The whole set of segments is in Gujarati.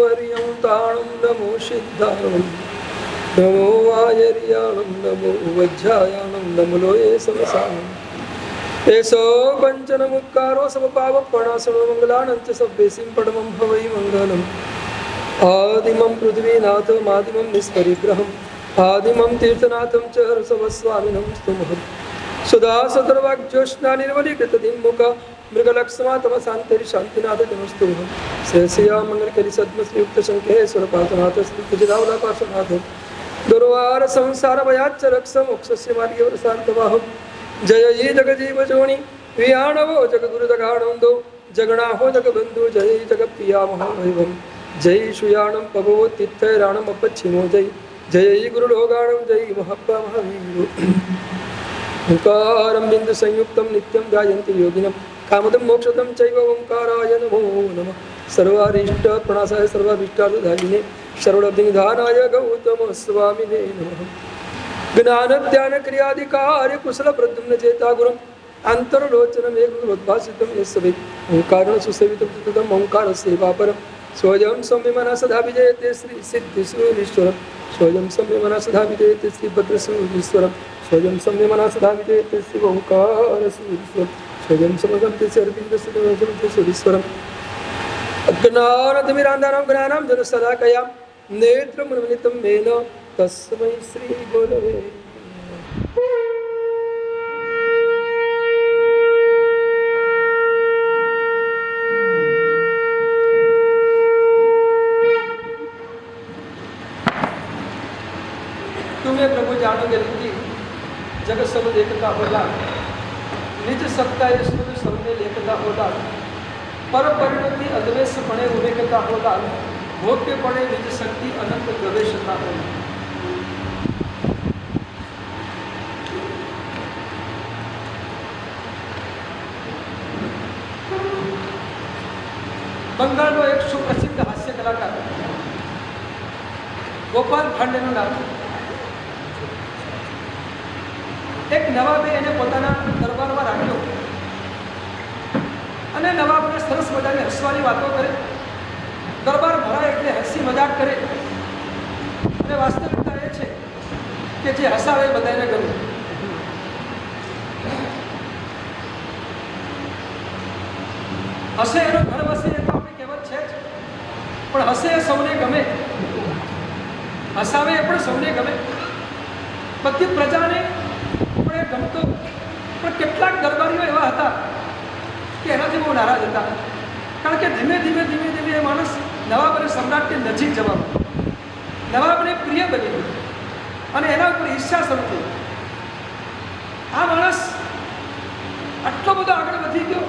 હરિયં તાણં નમો સિદ્ધાણં નમો આયર્યાણં નમો વજ્જાયાણં નમો લોયે સમસાણં એસો પંચનમુક્કારો સમપાવપણાસનો મંગલાનંચ સભ્યેસિં પડમં ભવૈ મંગલમ આદિમં પૃથ્વીનાથમાદિમં નિષ્પરિગ્રહમ આદિમં તીર્થનાથં ચ હર્ષવસ્વામિनं સ્તુમઃ સુધા સદર્વાગ્જોષ્ણા નિર્મલીકૃતદિમ્મુખ મૃગલક્ષ્મા તમ શાંતિનાથ નમસ્તુભ શ્રેષ્યા મંગલકરી સદ્મ શ્રીયુક્ત શંખેશ્વર પાર્થનાથ શ્રી કુજરાવલા પાર્શ્વનાથ દુર્વાર સંસાર ભયાચ્ચ રક્ષ મોક્ષસ્ય માર્ગે વરસાર્થવાહ જય યે જગજીવ જોણી વિયાણવો જગગુરુ જગાણંદો જગણાહો જગબંધુ જય જગપ્રિયામહૈવમ જય શુયાણમ પભો તિથૈરાણમ અપચ્છિમો જય જય ગુરુલોગાણમ જય મહાબ્બા મહાવીરો ઓંકારમ બિંદુ સંયુક્તમ નિત્યમ ગાયંતિ યોગિનમ કામદમ મોક્ષદમ ચૈવ ઓંકારાય નમો નમઃ સર્વારિષ્ટ પ્રણાસાય સર્વાભીષ્ટાર્થધારિણે સર્વલબ્ધિનિધાનાય ગૌતમ સ્વામિને નમઃ જ્ઞાન ધ્યાન ક્રિયાધિકાર્ય કુશલ પ્રદ્યુમ્ન ચેતા ગુરુમ આંતરલોચનમ એકુરોદ્ભાસિતમ યસ્વે ઓંકારણ સુસેવિતમ તદમ ઓંકાર સેવાપરમ સ્વયં સંયમના સદા વિજયતે શ્રી સિદ્ધિ સુરીશ્વરમ સ્વયં સંયમના સદા વિજયતે શ્રી ભદ્ર સુરીશ્વરમ સ્વયં સંયમના સદા વિજયતે શ્રી ઓંકાર સુરીશ્વરમ સ્વયં સમગમતે અરવિંદ સુરીશ્વરમ અજ્ઞાનતિમિરાંધાનાં જ્ઞાનાં જન સદા કયામ નેત્રમન્વિતં મેન તસ્મૈ શ્રી ગુરવે तुम्हें प्रभु जानोगे रीति जगत सब देखता होला निज सत्ता सबने लेखता होला पर परिणति अद्वेष पणे उल्लेखता होला भोग्य पणे निज शक्ति अनंत प्रवेशता होला બંગાળનો એક સુપ્રસિદ્ધ હાસ્ય કલાકાર ગોપાલ ભાંડેનું નામ એક નવાબે એને પોતાના દરબારમાં રાખ્યો અને નવાબને સરસ મજાની હસવાની વાતો કરે, દરબાર ભરાય એટલે હસી મજાક કરે અને વાસ્તવિકતા એ છે કે જે હસાવે બધાને ગમે. હસે એનો ઘર વસે એ તો આપણી કહેવત છે જ, પણ હસે એ સૌને ગમે, હસાવે એ પણ સૌને ગમે, બધી પ્રજાને પણ ગમતો. પણ કેટલાક દરબારીઓ એવા હતા કે એનાથી બહુ નારાજ હતા, કારણ કે ધીમે ધીમે એ માણસ નવાબ અને સમ્રાટની નજીક જવા નવાબને પ્રિય બની ગયો અને એના ઉપર ઈર્ષ્યા શરૂ થઈ. આ માણસ આટલો બધો આગળ વધી ગયો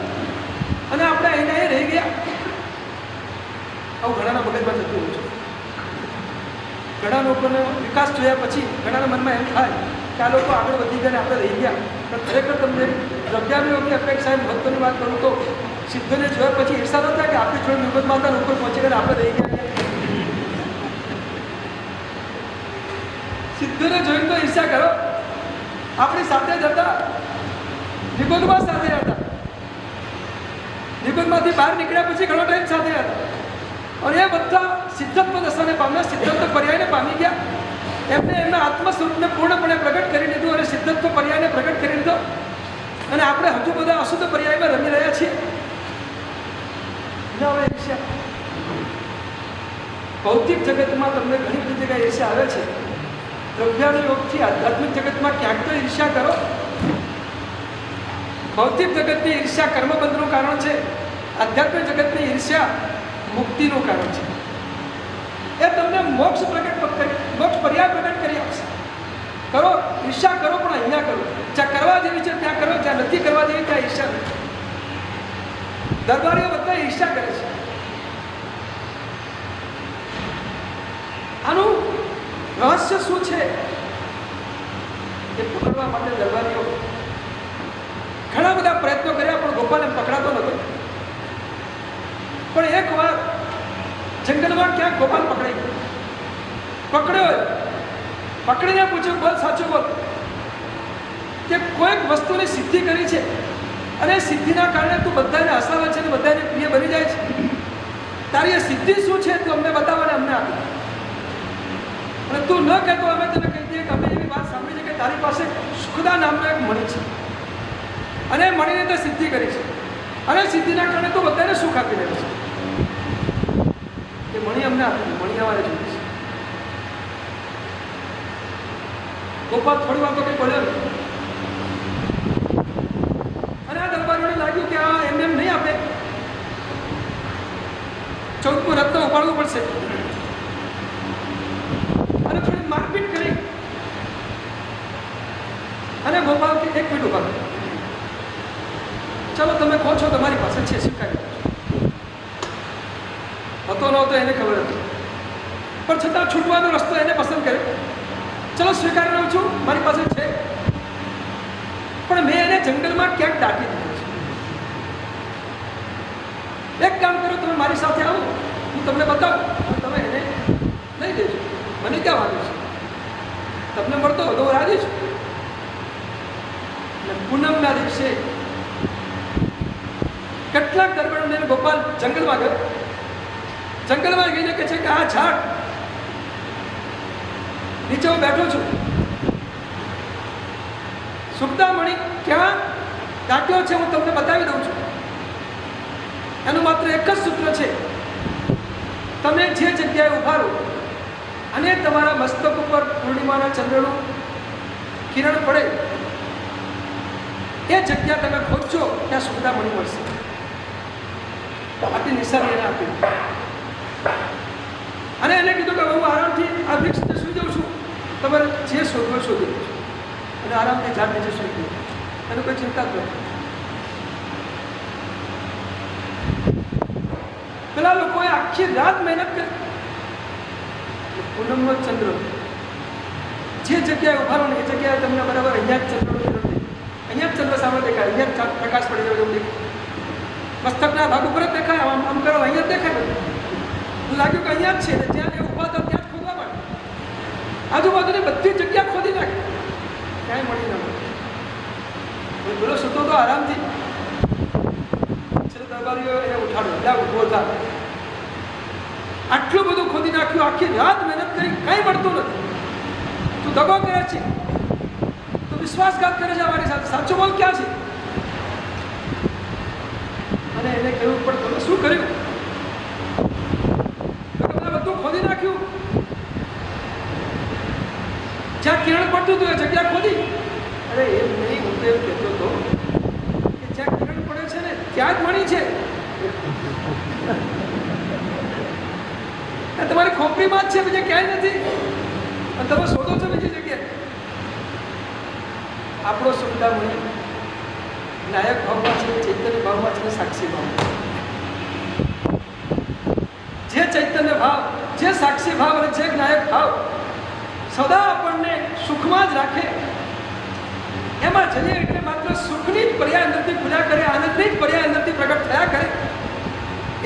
અને આપણે અહીંના એ રહી ગયા. આવું ઘણાના મગજમાં થતું હોય છે. ઘણા લોકોનો વિકાસ જોયા પછી ઘણાના મનમાં એમ થાય કે આ લોકો આગળ વધી ગયા ને આપણે રહી ગયા. પણ ખરેખર તમને દ્રવ્યાભિયોગની અપેક્ષાએ મહત્વની વાત કરું તો સિદ્ધોને જોયા પછી ઈર્ષા ન થાય કે આપણી જોડે નિર્બંધ માતાના ઉપર પહોંચી ગયા આપણે રહી ગયા. સિદ્ધોને જોઈને તો ઈર્ષા કરો, આપણી સાથે જ હતા, નિબંધમાં સાથે હતા, નિબંધમાંથી બહાર નીકળ્યા પછી ઘણો ટાઈમ સાથે હતા અને એ બધા સિદ્ધત્વ દશાને પામ્યા, સિદ્ધત્વ પર્યાયને પામી ગયા. એમને એમના આત્મ સ્વરૂપને પૂર્ણપણે પ્રગટ કરી દીધું અને સિદ્ધત્વ પર્યાયને પ્રગટ કરી દીધો અને આપણે હજુ બધા અશુદ્ધ પર્યાયમાં રમી રહ્યા છીએ. ના હવે ઈર્ષ્યા ભૌતિક જગતમાં તમને ઘણી બધી જગ્યાએ ઈર્ષ્યા આવે છે. દ્રવ્યાનુયોગથી આધ્યાત્મિક જગતમાં ક્યાંક તો ઈર્ષ્યા કરો. ભૌતિક જગતની ઈર્ષ્યા કર્મબંધનું કારણ છે, આધ્યાત્મિક જગતની ઈર્ષ્યા મુક્તિનું કારણ છે. એ તમને મોક્ષ પર્યાય પ્રગટ કરી આપશે. કરો ઈર્ષ્યા કરો, પણ અહીંયા કરો. જ્યાં કરવા જેવી છે ત્યાં કરો, જ્યાં નથી કરવા જેવી ત્યાં ઈર્ષ્યા નથી. દરબારીઓ બધા ઈર્ષ્યા કરે છે. આનું રહસ્ય શું છે એ પકડવા માટે દરબારીઓ ઘણા બધા પ્રયત્નો કર્યા, પણ ગોપાલને પકડાતો નહોતો. પણ એક વાર જંગલમાં ક્યાંક ગોપાલ પકડાઈ ગયો. પકડ્યો, પકડીને પૂછ્યું, બોલ સાચું બોલ કે કોઈક વસ્તુની સિદ્ધિ કરી છે અને સિદ્ધિના કારણે તું બધાને હસાવે છે અને બધાને પ્રિય બની જાય છે. તારી એ સિદ્ધિ શું છે તું અમને બતાવવાને અમને આપી. અને તું ન કહેતો અમે તને કહી દઈએ કે અમે એવી વાત સાંભળી છે કે તારી પાસે સુખદા નામનો એક મણી છે અને એ મણીને તે સિદ્ધિ કરી છે અને સિદ્ધિના કારણે તું બધાને સુખ આપી રહ્યો છે. એ મણી અમને આપી દે, મણી અમારે જોઈએ છે. ગોપાલ થોડી વાર તો કંઈ બોલ્યો નહીં. અને આ દરબારીઓને લાગ્યું કે આ એમ નહીં આપે, 14મું રત્ન ઉપાડવું પડશે. અને થોડી મારપીટ કરી અને ગોપાલ કે 1 મિનિટ ઉભા રહો, ચાલો તમે કહો છો તમારી પાસે છે, સ્વીકારી હતો નહોતો એને ખબર હતી, પણ છતાં છૂટવાનો રસ્તો એને પસંદ કર્યો. ચલો સ્વીકારી રહ્યો છું, મારી પાસે છે, પણ મેં એને જંગલમાં ક્યાંક દાટી દીધો છે. એક કામ કરો, તમે મારી સાથે આવો, હું તમને બતાવું અને તમે એને લઈ દેજો. મને ક્યાં વાંધો છે, તમને મળતો વધુ રાજી છું. અને પૂનમના દિવસે કેટલાક દરબારો લઈને ગોપાલ જંગલમાં ગયો. જંગલમાં ગઈને કહે છે કે આ ઝાડ નીચે હું બેઠો છું, સુખદામણી ક્યાં દાટ્યો છે હું તમને બતાવી દઉં છું. એનું માત્ર એક જ સૂત્ર છે, તમે જે જગ્યાએ ઉભા રહો અને તમારા મસ્તક ઉપર પૂર્ણિમાના ચંદ્રનું કિરણ પડે એ જગ્યા તમે ખોદશો ત્યાં સુખદામણી મળશે. આટલી નિશાની એને આપી અને એને કીધું કે હું આરામથી આ વૃક્ષને સુઈ જાઉં છું, તમારે જે શોધવો શોધી લો. અને આરામથી ઝાડ નીચે સુઈ ગયો, એનું કોઈ ચિંતા જ નથી. પેલા લોકોએ આખી રાત મહેનત કરી. પૂનમનો ચંદ્ર જે જગ્યાએ ઉભા રહો ને એ જગ્યાએ તમને બરાબર અહીંયા જ ચંદ્ર, અહીંયા જ ચંદ્ર સામે દેખાય, અહીંયા જ પ્રકાશ પડી જાય એવું દેખાય. મસ્તકના ભાગ ઉપર જ દેખાય, આમ કરો અહીંયા જ દેખાય. લાગ્યું કે અહીંયા જ છે, જ્યાં એ ઉભા હતા ત્યાં જ ખોદવા માંડે. આજુબાજુની બધી જગ્યા ખોદી નાખી, ક્યાંય મળી ન મળે. બોલો સુતો તો આરામથી. દરબારીઓ એને ઉઠાડ્યો, ત્યાં ઉભો થા. આટલું બધું ખોદી નાખ્યું, આખી રાત મહેનત કરી, કંઈ મળતું નથી. તું દગો કરે છે, તું વિશ્વાસઘાત કરે છે અમારી સાથે, સાચું બોલ ક્યાં છે? અને એને કહ્યું પણ તમે શું કર્યું? બધું ખોદી નાખ્યું, જ્યાં કિરણ પડતું હતું એ જગ્યા ખોદી. અરે એમ નહીં, હું તો એમ કહેતો હતો કે જ્યાં કિરણ પડે છે ને ત્યાં જ મણી છે. તમારી ખોપરીમાં જ છે, બીજે ક્યાંય નથી, અને તમે શોધો છો બીજી જગ્યાએ. આપણો સુખદામણી નાયક ભાવમાં છે, ચૈતન્ય ભાવમાં છે, સાક્ષી ભાવમાં. જે ચૈતન્ય ભાવ, જે સાક્ષી ભાવ અને જે નાયક ભાવ સદા આપણને સુખમાં જ રાખે, એમાં જઈએ એટલે માત્ર સુખની જ પર્યાય અંદરથી પૂજા કરે, આનંદની જ પર્યાય અંદરથી પ્રગટ થયા કરે,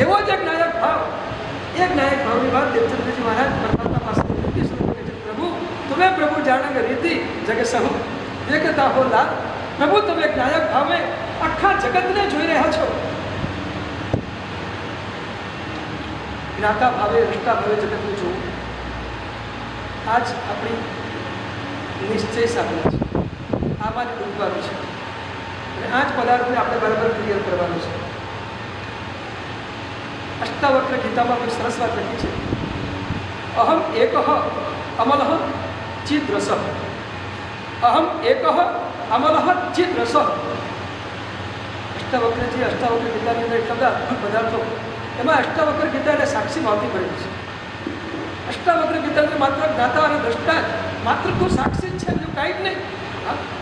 એવો જ એક નાયક ભાવ. એક નાયક ભાવની વાત દેવચંદ્રજી મહારાજ પરમાત્મા પાસે વિનંતી સ્વરૂપે કહે છે, પ્રભુ તમે પ્રભુ જાણંગ રીતિ જગ સહુ એકતા હો લાલ. પ્રભુ તમે એક નાયક ભાવે આખા જગતને જોઈ રહ્યા છો. જ્ઞાતા ભાવે, રષ્ટા ભાવે જગતને જોવું, આ જ આપણી નિશ્ચય સાધના છે. આમાં જ ડૂબવાનું છે અને આ જ પદાર્થને આપણે બરાબર ક્લિયર કરવાનું છે. અષ્ટાવક્ર ગીતામાં કોઈ સરસ વાત લખી છે, અહમ એકઃ અમલઃ ચિદ રસઃ. અહમ એકઃ અમલઃ ચિદ રસઃ. અષ્ટાવક્રજી અષ્ટાવક્ર ગીતાની અંદર એટલા બધા અદ્ભુત પદાર્થો, એમાં અષ્ટાવક્ર ગીતા એટલે સાક્ષી ભાવથી ભરેલી છે. અષ્ટાવક્ર ગીતા માત્ર જ્ઞાતા અને દ્રષ્ટા, માત્ર તું સાક્ષી જ છે, બીજું કાંઈ જ નહીં.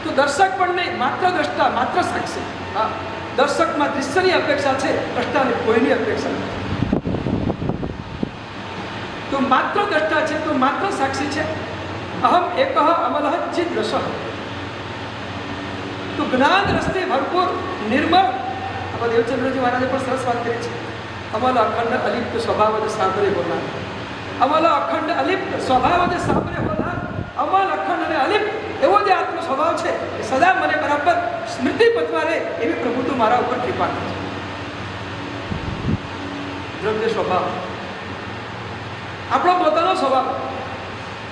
તું દર્શક પણ નહીં, માત્ર દ્રષ્ટા, માત્ર સાક્ષી. હા, દર્શકમાં દૃશ્યની અપેક્ષા છે, દ્રષ્ટાની કોઈની અપેક્ષા નથી. તું માત્ર દ્રષ્ટા છે, તું માત્ર સાક્ષી છે. અહમ એકઃ અમલઃ ચિદ રસઃ. તું જ્ઞાન રસથી ભરપૂર, નિર્મળ. આમાં દેવચંદ્રજી મહારાજે પણ સરસ વાત કરી છે, અમલ અખંડ અલિપ્ત સ્વભાવ સાંભળે બોલનાર. અમલ અખંડ અલિપ્ત સ્વભાવ સાંભળે બોલનાર. અમલ અખંડ અને અલિપ્ત એવો જે આત્મ સ્વભાવ છે એ સદા મને બરાબર સ્મૃતિ પથવા રહે એવી પ્રભુ તું મારા ઉપર કૃપા કરે છે. દ્રવ્ય સ્વભાવ, આપણો પોતાનો સ્વભાવ,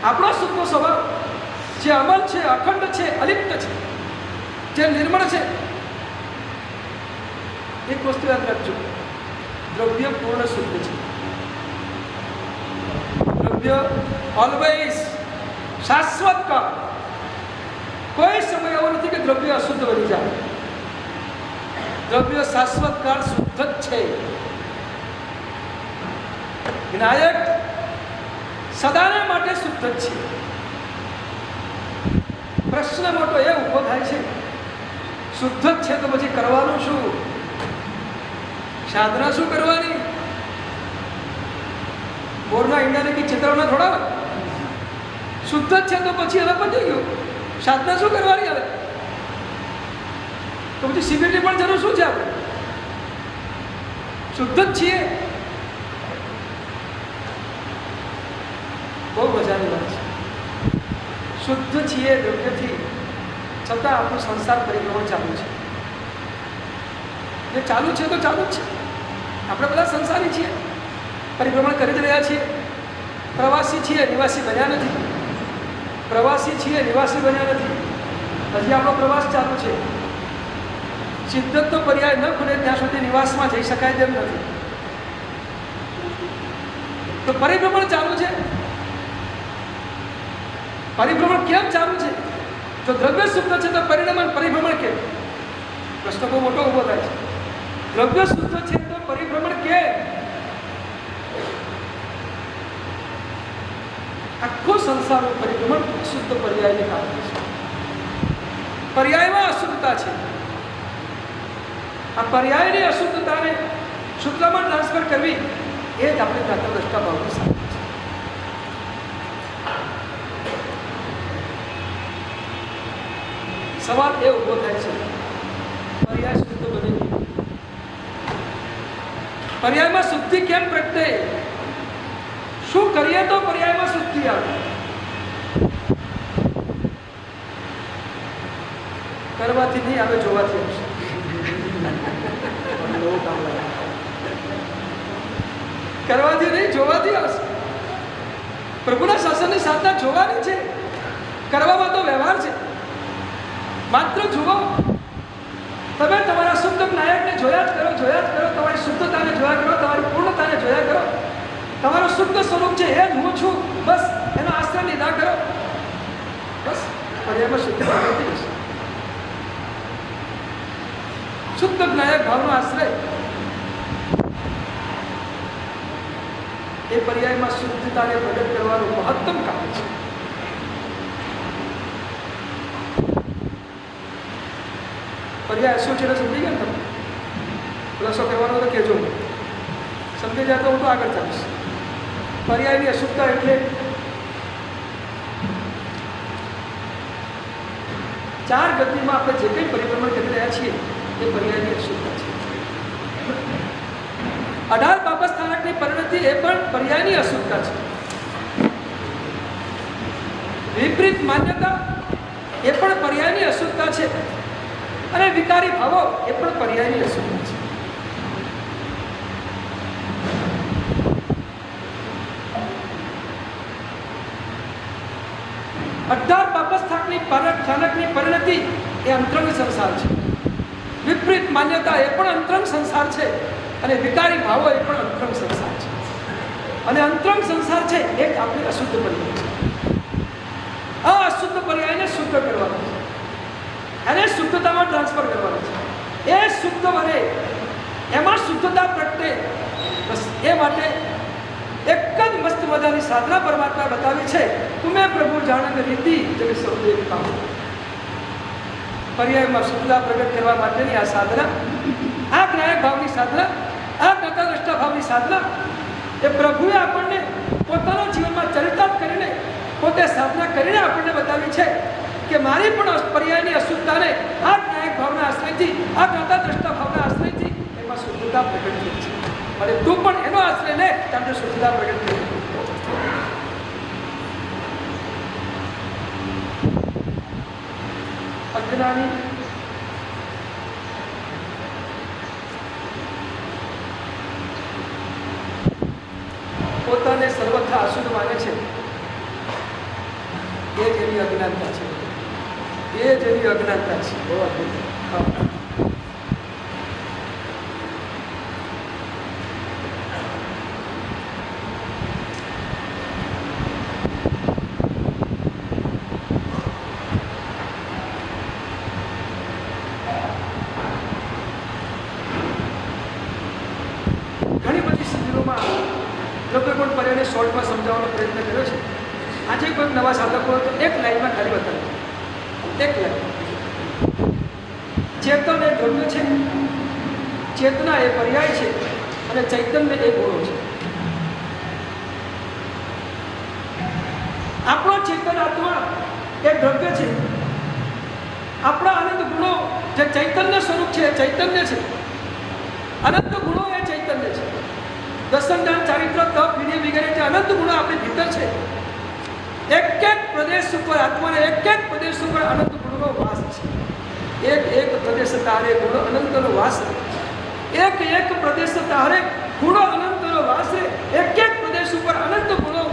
આપણો શુદ્ધ સ્વભાવ જે અમલ છે, અખંડ છે, અલિપ્ત છે, જે નિર્મળ છે. એક વસ્તુ યાદ રાખજો, દ્રવ્ય પૂર્ણ શુદ્ધ છે. દ્રવ્ય ઓલવેઝ શાશ્વત કાળ, કોઈ સમય એવો નથી કે દ્રવ્ય અશુદ્ધ બની જાય. દ્રવ્ય શાશ્વત કાળ શુદ્ધ જ છે. વિનાયક સદાને માટે શુદ્ધ જ છે. પ્રશ્ન મોટો એ ઊભો થાય છે, શુદ્ધ જ છે તો પછી કરવાનું શું? સાધના શું કરવાની? બોરના ઈંડાને કે ચિત્રના થોડા. શુદ્ધ જ છે તો પછી હવે પતી ગયું. સાધના શું કરવાની? હવે તો પછી શિબિરની પણ જરૂર શું છે? આપણે શુદ્ધ જ છીએ. બહુ મજાની વાત છે. શુદ્ધ છીએ દ્રવ્યથી, છતાં આપણું સંસાર પરિભ્રમણ ચાલુ છે. જે ચાલુ છે તો ચાલુ જ છે. આપણે બધા સંસારી છીએ, પરિભ્રમણ કરી જ રહ્યા છીએ. પ્રવાસી છીએ, નિવાસી બન્યા નથી. પ્રવાસી છીએ, નિવાસી બન્યા નથી. હજી આપણો પ્રવાસ ચાલુ છે. સિદ્ધતનો પર્યાય ન ખુલે ત્યાં સુધી નિવાસમાં જઈ શકાય તેમ નથી. તો પરિભ્રમણ ચાલુ છે. પરિભ્રમણ કેમ ચાલુ છે? જો દ્રવ્ય શુદ્ધ છે તો પરિભ્રમણ કેમ? પ્રશ્ન બહુ મોટો ઊભો થાય છે. દ્રવ્ય શુદ્ધ છે તો પરિભ્રમણ કેમ? આખો સંસારનું પરિભ્રમણ શુદ્ધ પર્યાયને કારણે છે. પર્યાયમાં અશુદ્ધતા છે. આ પર્યાયની અશુદ્ધતાને શુદ્ધમાં ટ્રાન્સફર કરવી એ જ આપણે જ્ઞાતા ભાવની સાથે છે. સવાલ એ ઊભો થાય છે, પર્યાય શુદ્ધ બને, પર્યાયમાં શુદ્ધિ કેમ પ્રગટે? શું કરીએ તો પર્યાયમાં શુદ્ધિ આવે? કરવાથી નહીં આવે, જોવાથી આવશે. કરવાથી નહીં, જોવાથી આવશે. પ્રભુના શાસનની સાધના જોવાની છે, કરવામાં તો વ્યવહાર છે. માત્ર જુઓ, તમે તમારા શુદ્ધ નાયકને જોયા જ કરો, તમારી શુદ્ધતાને જોયા કરો, તમારી પૂર્ણતાને જોયા કરો. તમારું શુદ્ધ સ્વરૂપ છે એ જ હું છું, બસ એનો આશ્રય લીધા કરો. બસ પર્યાયમાં શુદ્ધ પ્રગતિ હશે. શુદ્ધ નાયક ભાવનો આશ્રય એ પર્યાયમાં શુદ્ધતાને પ્રગટ કરવાનું મહત્તમ કામ છે. પર્યાય શું છે સમજી ગયા તમે? ખુલાસો કહેવાનો તો કહેજો, સમજી જાય તો હું તો આગળ ચાલીશ. પર્યાયની અશુદ્ધતા એટલે ચાર ગતિમાં આપણે જે કંઈ પરિભ્રમણ કરી રહ્યા છીએ એ પર્યાયની અશુદ્ધતા છે. 18 પાપસ્થાનકની પરિણતિ એ પણ પર્યાયની અશુદ્ધતા છે. વિપરીત માન્યતા એ પણ પર્યાયની અશુદ્ધતા છે. અને વિકારી ભાવો એ પણ પર્યાયની અશુદ્ધતા છે. અઢાર પાપસ્થાનકની પરિણતિ એ અંતરંગ સંસાર છે. વિપરીત માન્યતા એ પણ અંતરંગ સંસાર છે. અને વિકારી ભાવો એ પણ અંતરંગ સંસાર છે. અને અંતરંગ સંસાર છે એ જ આપણી અશુદ્ધ પર્યાય છે. આ અશુદ્ધ પર્યાયને શુદ્ધ કરવાનો છે, એને શુદ્ધતામાં ટ્રાન્સફર કરવાનું છે. એ શુદ્ધ બને, એમાં શુદ્ધતા પ્રગટે, બસ એ માટે એક જ મસ્ત મજાની સાધના પરમાત્મા બતાવી છે. તુમે પ્રભુ જાણન રીતિ જગ સૌદેવ કામ. પર્યાયમાં શુદ્ધતા પ્રગટ કરવા માટેની આ સાધના, આ જ્ઞાયક ભાવની સાધના, આ જ્ઞાતા ભાવની સાધના એ પ્રભુએ આપણને પોતાના જીવનમાં ચરિતાર્થ કરીને, પોતે સાધના કરીને આપણને બતાવી છે કે મારી પણ પર્યાયની અશુદ્ધતાને આ જ્ઞાયક ભાવના આશ્રયથી, આ જ્ઞાતા દ્રષ્ટા ભાવના આશ્રયથી એમાં શુદ્ધતા પ્રગટ થઈ છે. અને તું પણ એનો આશ્રય લે, તમને શુદ્ધતા પ્રગટ થઈ. અજ્ઞાની સર્વથા અશુદ્ધ માને છે એ જ એની અજ્ઞાનતા છે, એ જ એની અજ્ઞાનતા છે. બહુ અદ્ભુત. શોર્ટમાં સમજાવવાનો પ્રયત્ન કર્યો છે. આજે કોઈક નવા સાધકો તો એક લાઈનમાં ખાલી બતાવ્યું, એક લાઈન. ચેતન એ દ્રવ્ય છે, ચેતના એ પર્યાય છે, અને ચૈતન્ય એ ગુણો છે. આપણો ચેતન આત્મા એ દ્રવ્ય છે, આપણા અનંત ગુણો જે ચૈતન્ય સ્વરૂપ છે એ ચૈતન્ય છે, અનંત ગુણો એ ચૈતન્ય છે. દર્શન જ્ઞાન ચારિત્ર તપ વિધિ વગેરે જે અનંત ગુણો આપણી ભીતર છે, એક એક પ્રદેશ ઉપર આત્માને એક એક પ્રદેશ ઉપર અનંત ગુણનો વાસ છે. એક એક પ્રદેશ તારે ગુણો અનંતનો વાસ, એક એક પ્રદેશ તારે ગુણો અનંતનો વાસ, એક એક પ્રદેશ ઉપર અનંત ગુણો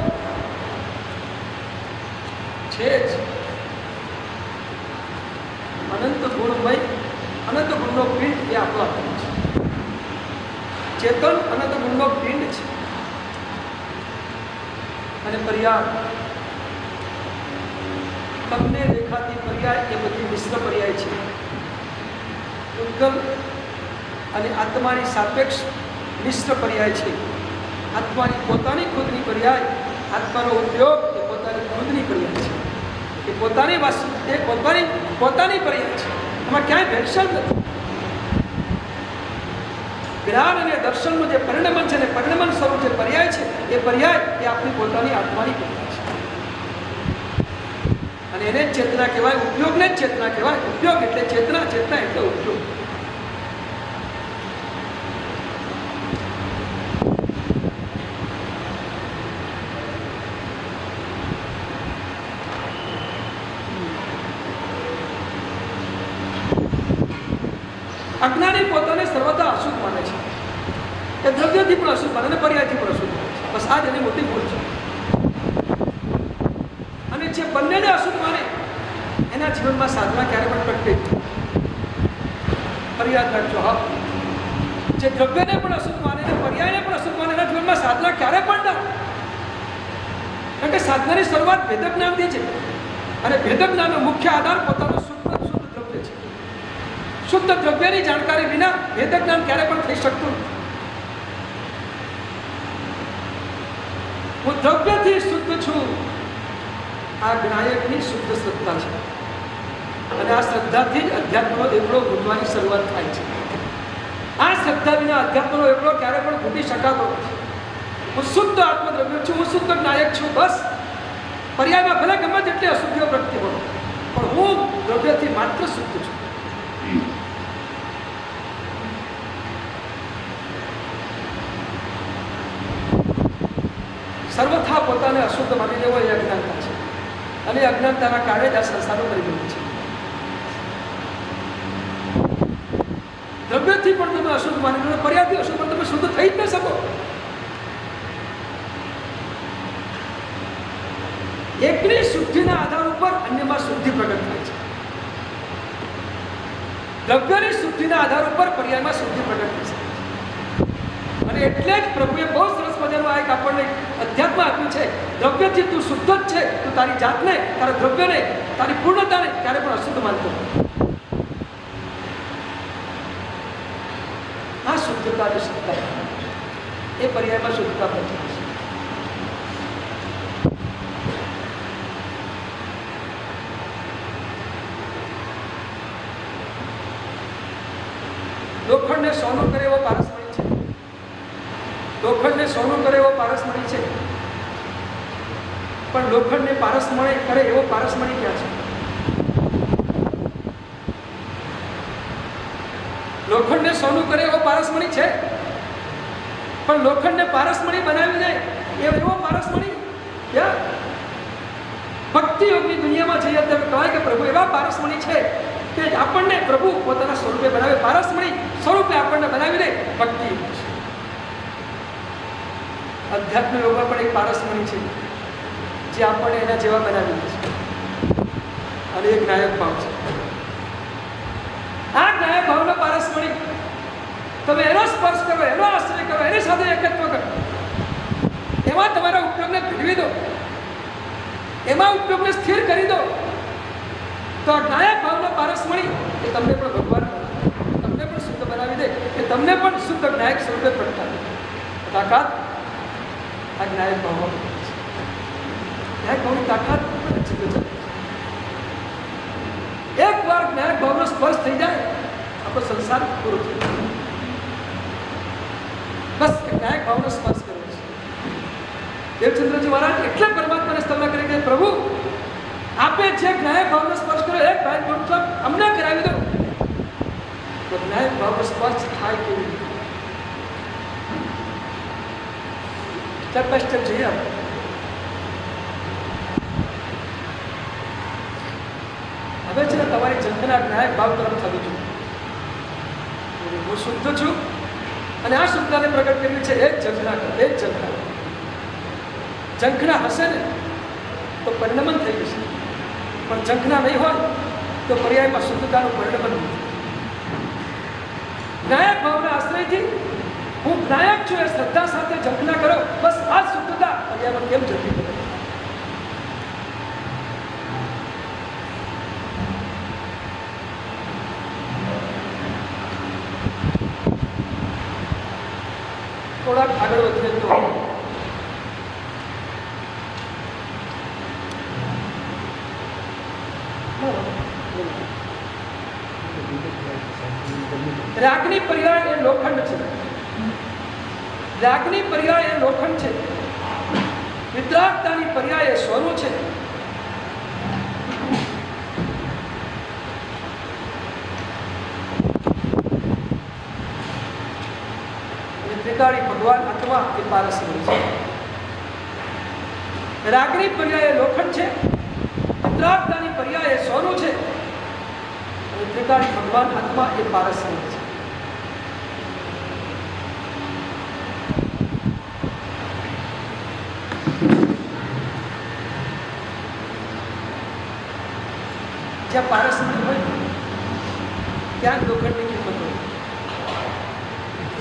છે જ. અનંત ગુણમય અનંત ગુણનો પિંડ એ આપણો આત્મા છે. ચેતન અનંત ગુણનો પિંડ છે. અને પર્યાય તમને દેખાતી પર્યાય એ બધી મિશ્ર પર્યાય છે. ઉદ્ગમ અને આત્માની સાપેક્ષ મિશ્ર પર્યાય છે. આત્માની પોતાની ખુદની પર્યાય, આત્માનો ઉપયોગ એ પોતાની ખુદની પર્યાય છે. એ પોતાની વસ્તુ એ પોતાની પર્યાય છે. એમાં ક્યાંય ભેળસેળ નથી. જ્ઞાન અને દર્શનનું જે પરિણમન છે ને પરિણમન સ્વરૂપ જે પર્યાય છે એ પર્યાય એ આપણી પોતાની આત્માની પર્યાય છે. અને એને જ ચેતના કહેવાય, ઉપયોગને જ ચેતના કહેવાય. ઉપયોગ એટલે ચેતના, ચેતના એટલે ઉપયોગ. અજ્ઞાની પોતાને સર્વથા અશુદ્ધ માને છે. એ દ્રવ્યથી પણ અશુદ્ધ માને અને પર્યાયથી પણ અશુદ્ધ માને છે. બસ આ જ એની મોટી ભૂલ છે. અને જે બંનેને અશુદ્ધ માને એના જીવનમાં સાધના ક્યારે પણ પ્રગટે. ફરિયાદ રાખજો. હા, જે દ્રવ્યને પણ અશુદ્ધ માને અને પર્યાયને પણ અશુદ્ધ માને એના જીવનમાં સાધના ક્યારે પણ ના. કારણ કે સાધનાની શરૂઆત ભેદ જ્ઞાનથી છે. અને ભેદ જ્ઞાનનો મુખ્ય આધાર પોતાનો શુદ્ધ દ્રવ્ય છે. શુદ્ધ દ્રવ્યની જાણકારી વિના ભેદ જ્ઞાન ક્યારે પણ થઈ શકતું નથી. હું દ્રવ્યથી શુદ્ધ છું, આ જ્ઞાયકની શુદ્ધ શ્રદ્ધા છે. અને આ શ્રદ્ધાથી જ અધ્યાત્મનો એકડો ઘૂંટવાની શરૂઆત થાય છે. આ શ્રદ્ધા વિના અધ્યાત્મનો એકડો ક્યારે પણ ઘૂંટી શકાતો નથી. હું શુદ્ધ આત્મદ્રવ્ય છું, હું શુદ્ધ જ્ઞાયક છું. બસ પર્યાયમાં ભલે ગમે તેટલી અશુદ્ધિઓ પ્રગતિ હોય, પણ હું દ્રવ્યથી માત્ર શુદ્ધ છું. સર્વથા પોતાને અશુદ્ધ માની લેવો એ અજ્ઞાનતા છે. અને અજ્ઞાનતાના કારણે જ આ સંસારો કરી ગયું છે. દ્રવ્યથી પણ તમે અશુદ્ધ માની લો, પર્યાયથી અશુદ્ધ પણ તમે શુદ્ધ થઈ જ ન શકો. એકની શુદ્ધિના આધાર ઉપર અન્યમાં શુદ્ધિ પ્રગટ થાય છે. દ્રવ્યની શુદ્ધિના આધાર ઉપર પર્યાયમાં શુદ્ધિ પ્રગટ થઈ શકે. અને એટલે જ પ્રભુએ બહુ સરસ મજાનું આ એક આપણને અધ્યાત્મ આપ્યું છે. દ્રવ્યથી તું શુદ્ધ જ છે. તું તારી જાતને, તારા દ્રવ્યને, તારી પૂર્ણતાને ક્યારે પણ અશુદ્ધ માનતો. આ શુદ્ધતા જે સત્તા એ પર્યાયમાં શુદ્ધતા પ્રગટ છે. લોખંડને સોનું કરે એવો પારસમણી છે. લોખંડને સોનું કરે એવો પારસમણી છે. પણ લોખંડને પારસમણી કરે એવો પારસમણી ક્યાં છે? લોખંડને સોનું કરે એવો પારસમણી છે, પણ લોખંડને પારસમણી બનાવી દે એવો પારસમણી ક્યાં? ભક્તિ યોગની દુનિયામાં જઈએ ત્યારે કહેવાય કે પ્રભુ એવા પારસમણી છે કે આપણને પ્રભુ પોતાના સ્વરૂપે બનાવે. પારસમણી સ્વરૂપે આપણને બનાવી દે ભક્તિ. અધ્યાત્મ યોગમાં પણ એક પારસમણી છે જે આપણને એના જેવા બનાવી દે છે, અને એક નાયક ભાવ છે. આ નાયક ભાવનો પારસમણી તમે એનો સ્પર્શ કરો, એનો આશ્રય કરો, એની સાથે એકત્વ કરો, એમાં તમારા ઉપયોગને ભેળવી દો, એમાં ઉપયોગને સ્થિર કરી દો, તો નાયક ભાવનો પારસમણી એ તમને પણ ભગવાન તમને પણ શુદ્ધ બનાવી દે, એ તમને પણ શુદ્ધ નાયક સ્વરૂપે પ્રગટાવે. તાકાત આ નાયક ભાવમાં નાયક ભાવની તાકાત એક વાર નાયક ભાવનો સ્પર્શ થઈ જાય આપણો સંસાર પૂરો થઈ જાય. બસ નાયક ભાવનો સ્પર્શ કર્યો છે. દેવચંદ્રજી મહારાજ એટલે પરમાત્માને સ્તવના કરી કે પ્રભુ આપે જે નાયક ભાવનો સ્પર્શ કર્યો એક નાયક ભાવ અમને કરાવી દો. તો નાયક ભાવનો સ્પર્શ થાય કેવી રીતે? સ્ટેપ બાય સ્ટેપ જઈએ આપણે. હવે છે ને તમારી ઝંખના નાયક ભાવ તરફ થવી જોઈએ. હું શુદ્ધ છું અને આ શુદ્ધતાને પ્રગટ કરવી છે. એ જ ઝંખના કરો, એ જ ઝંખના. ઝંખના હશે ને તો પરિણમન થઈ જશે, પણ ઝંખના નહીં હોય તો પર્યાયમાં શુદ્ધતાનું પરિણમન નહીં. નાયક ભાવના આશ્રયથી હું નાયક છું એ શ્રદ્ધા સાથે ઝંખના કરો, બસ આ શુદ્ધતા પર્યાયમાં કેમ જતી કરે. થોડાક આગળ વધીએ તો રાગની પર્યાય એ લોખંડ છે. રાગની પર્યાય એ લોખંડ છે. વિદ્રાગતાની પર્યાય એ સોનું છે. ત્રિકાળી ભગવાન આત્મા એ પારસમણી છે. રાગની પર્યાય એ લોખંડ છે. વિદ્રાગતાની પર્યાય એ સોનું છે. અને ત્રિકાળી ભગવાન આત્મા એ પારસમણી છે. જ્યાં પારસમણી હોય ત્યાં લોખંડની કિંમત હોય.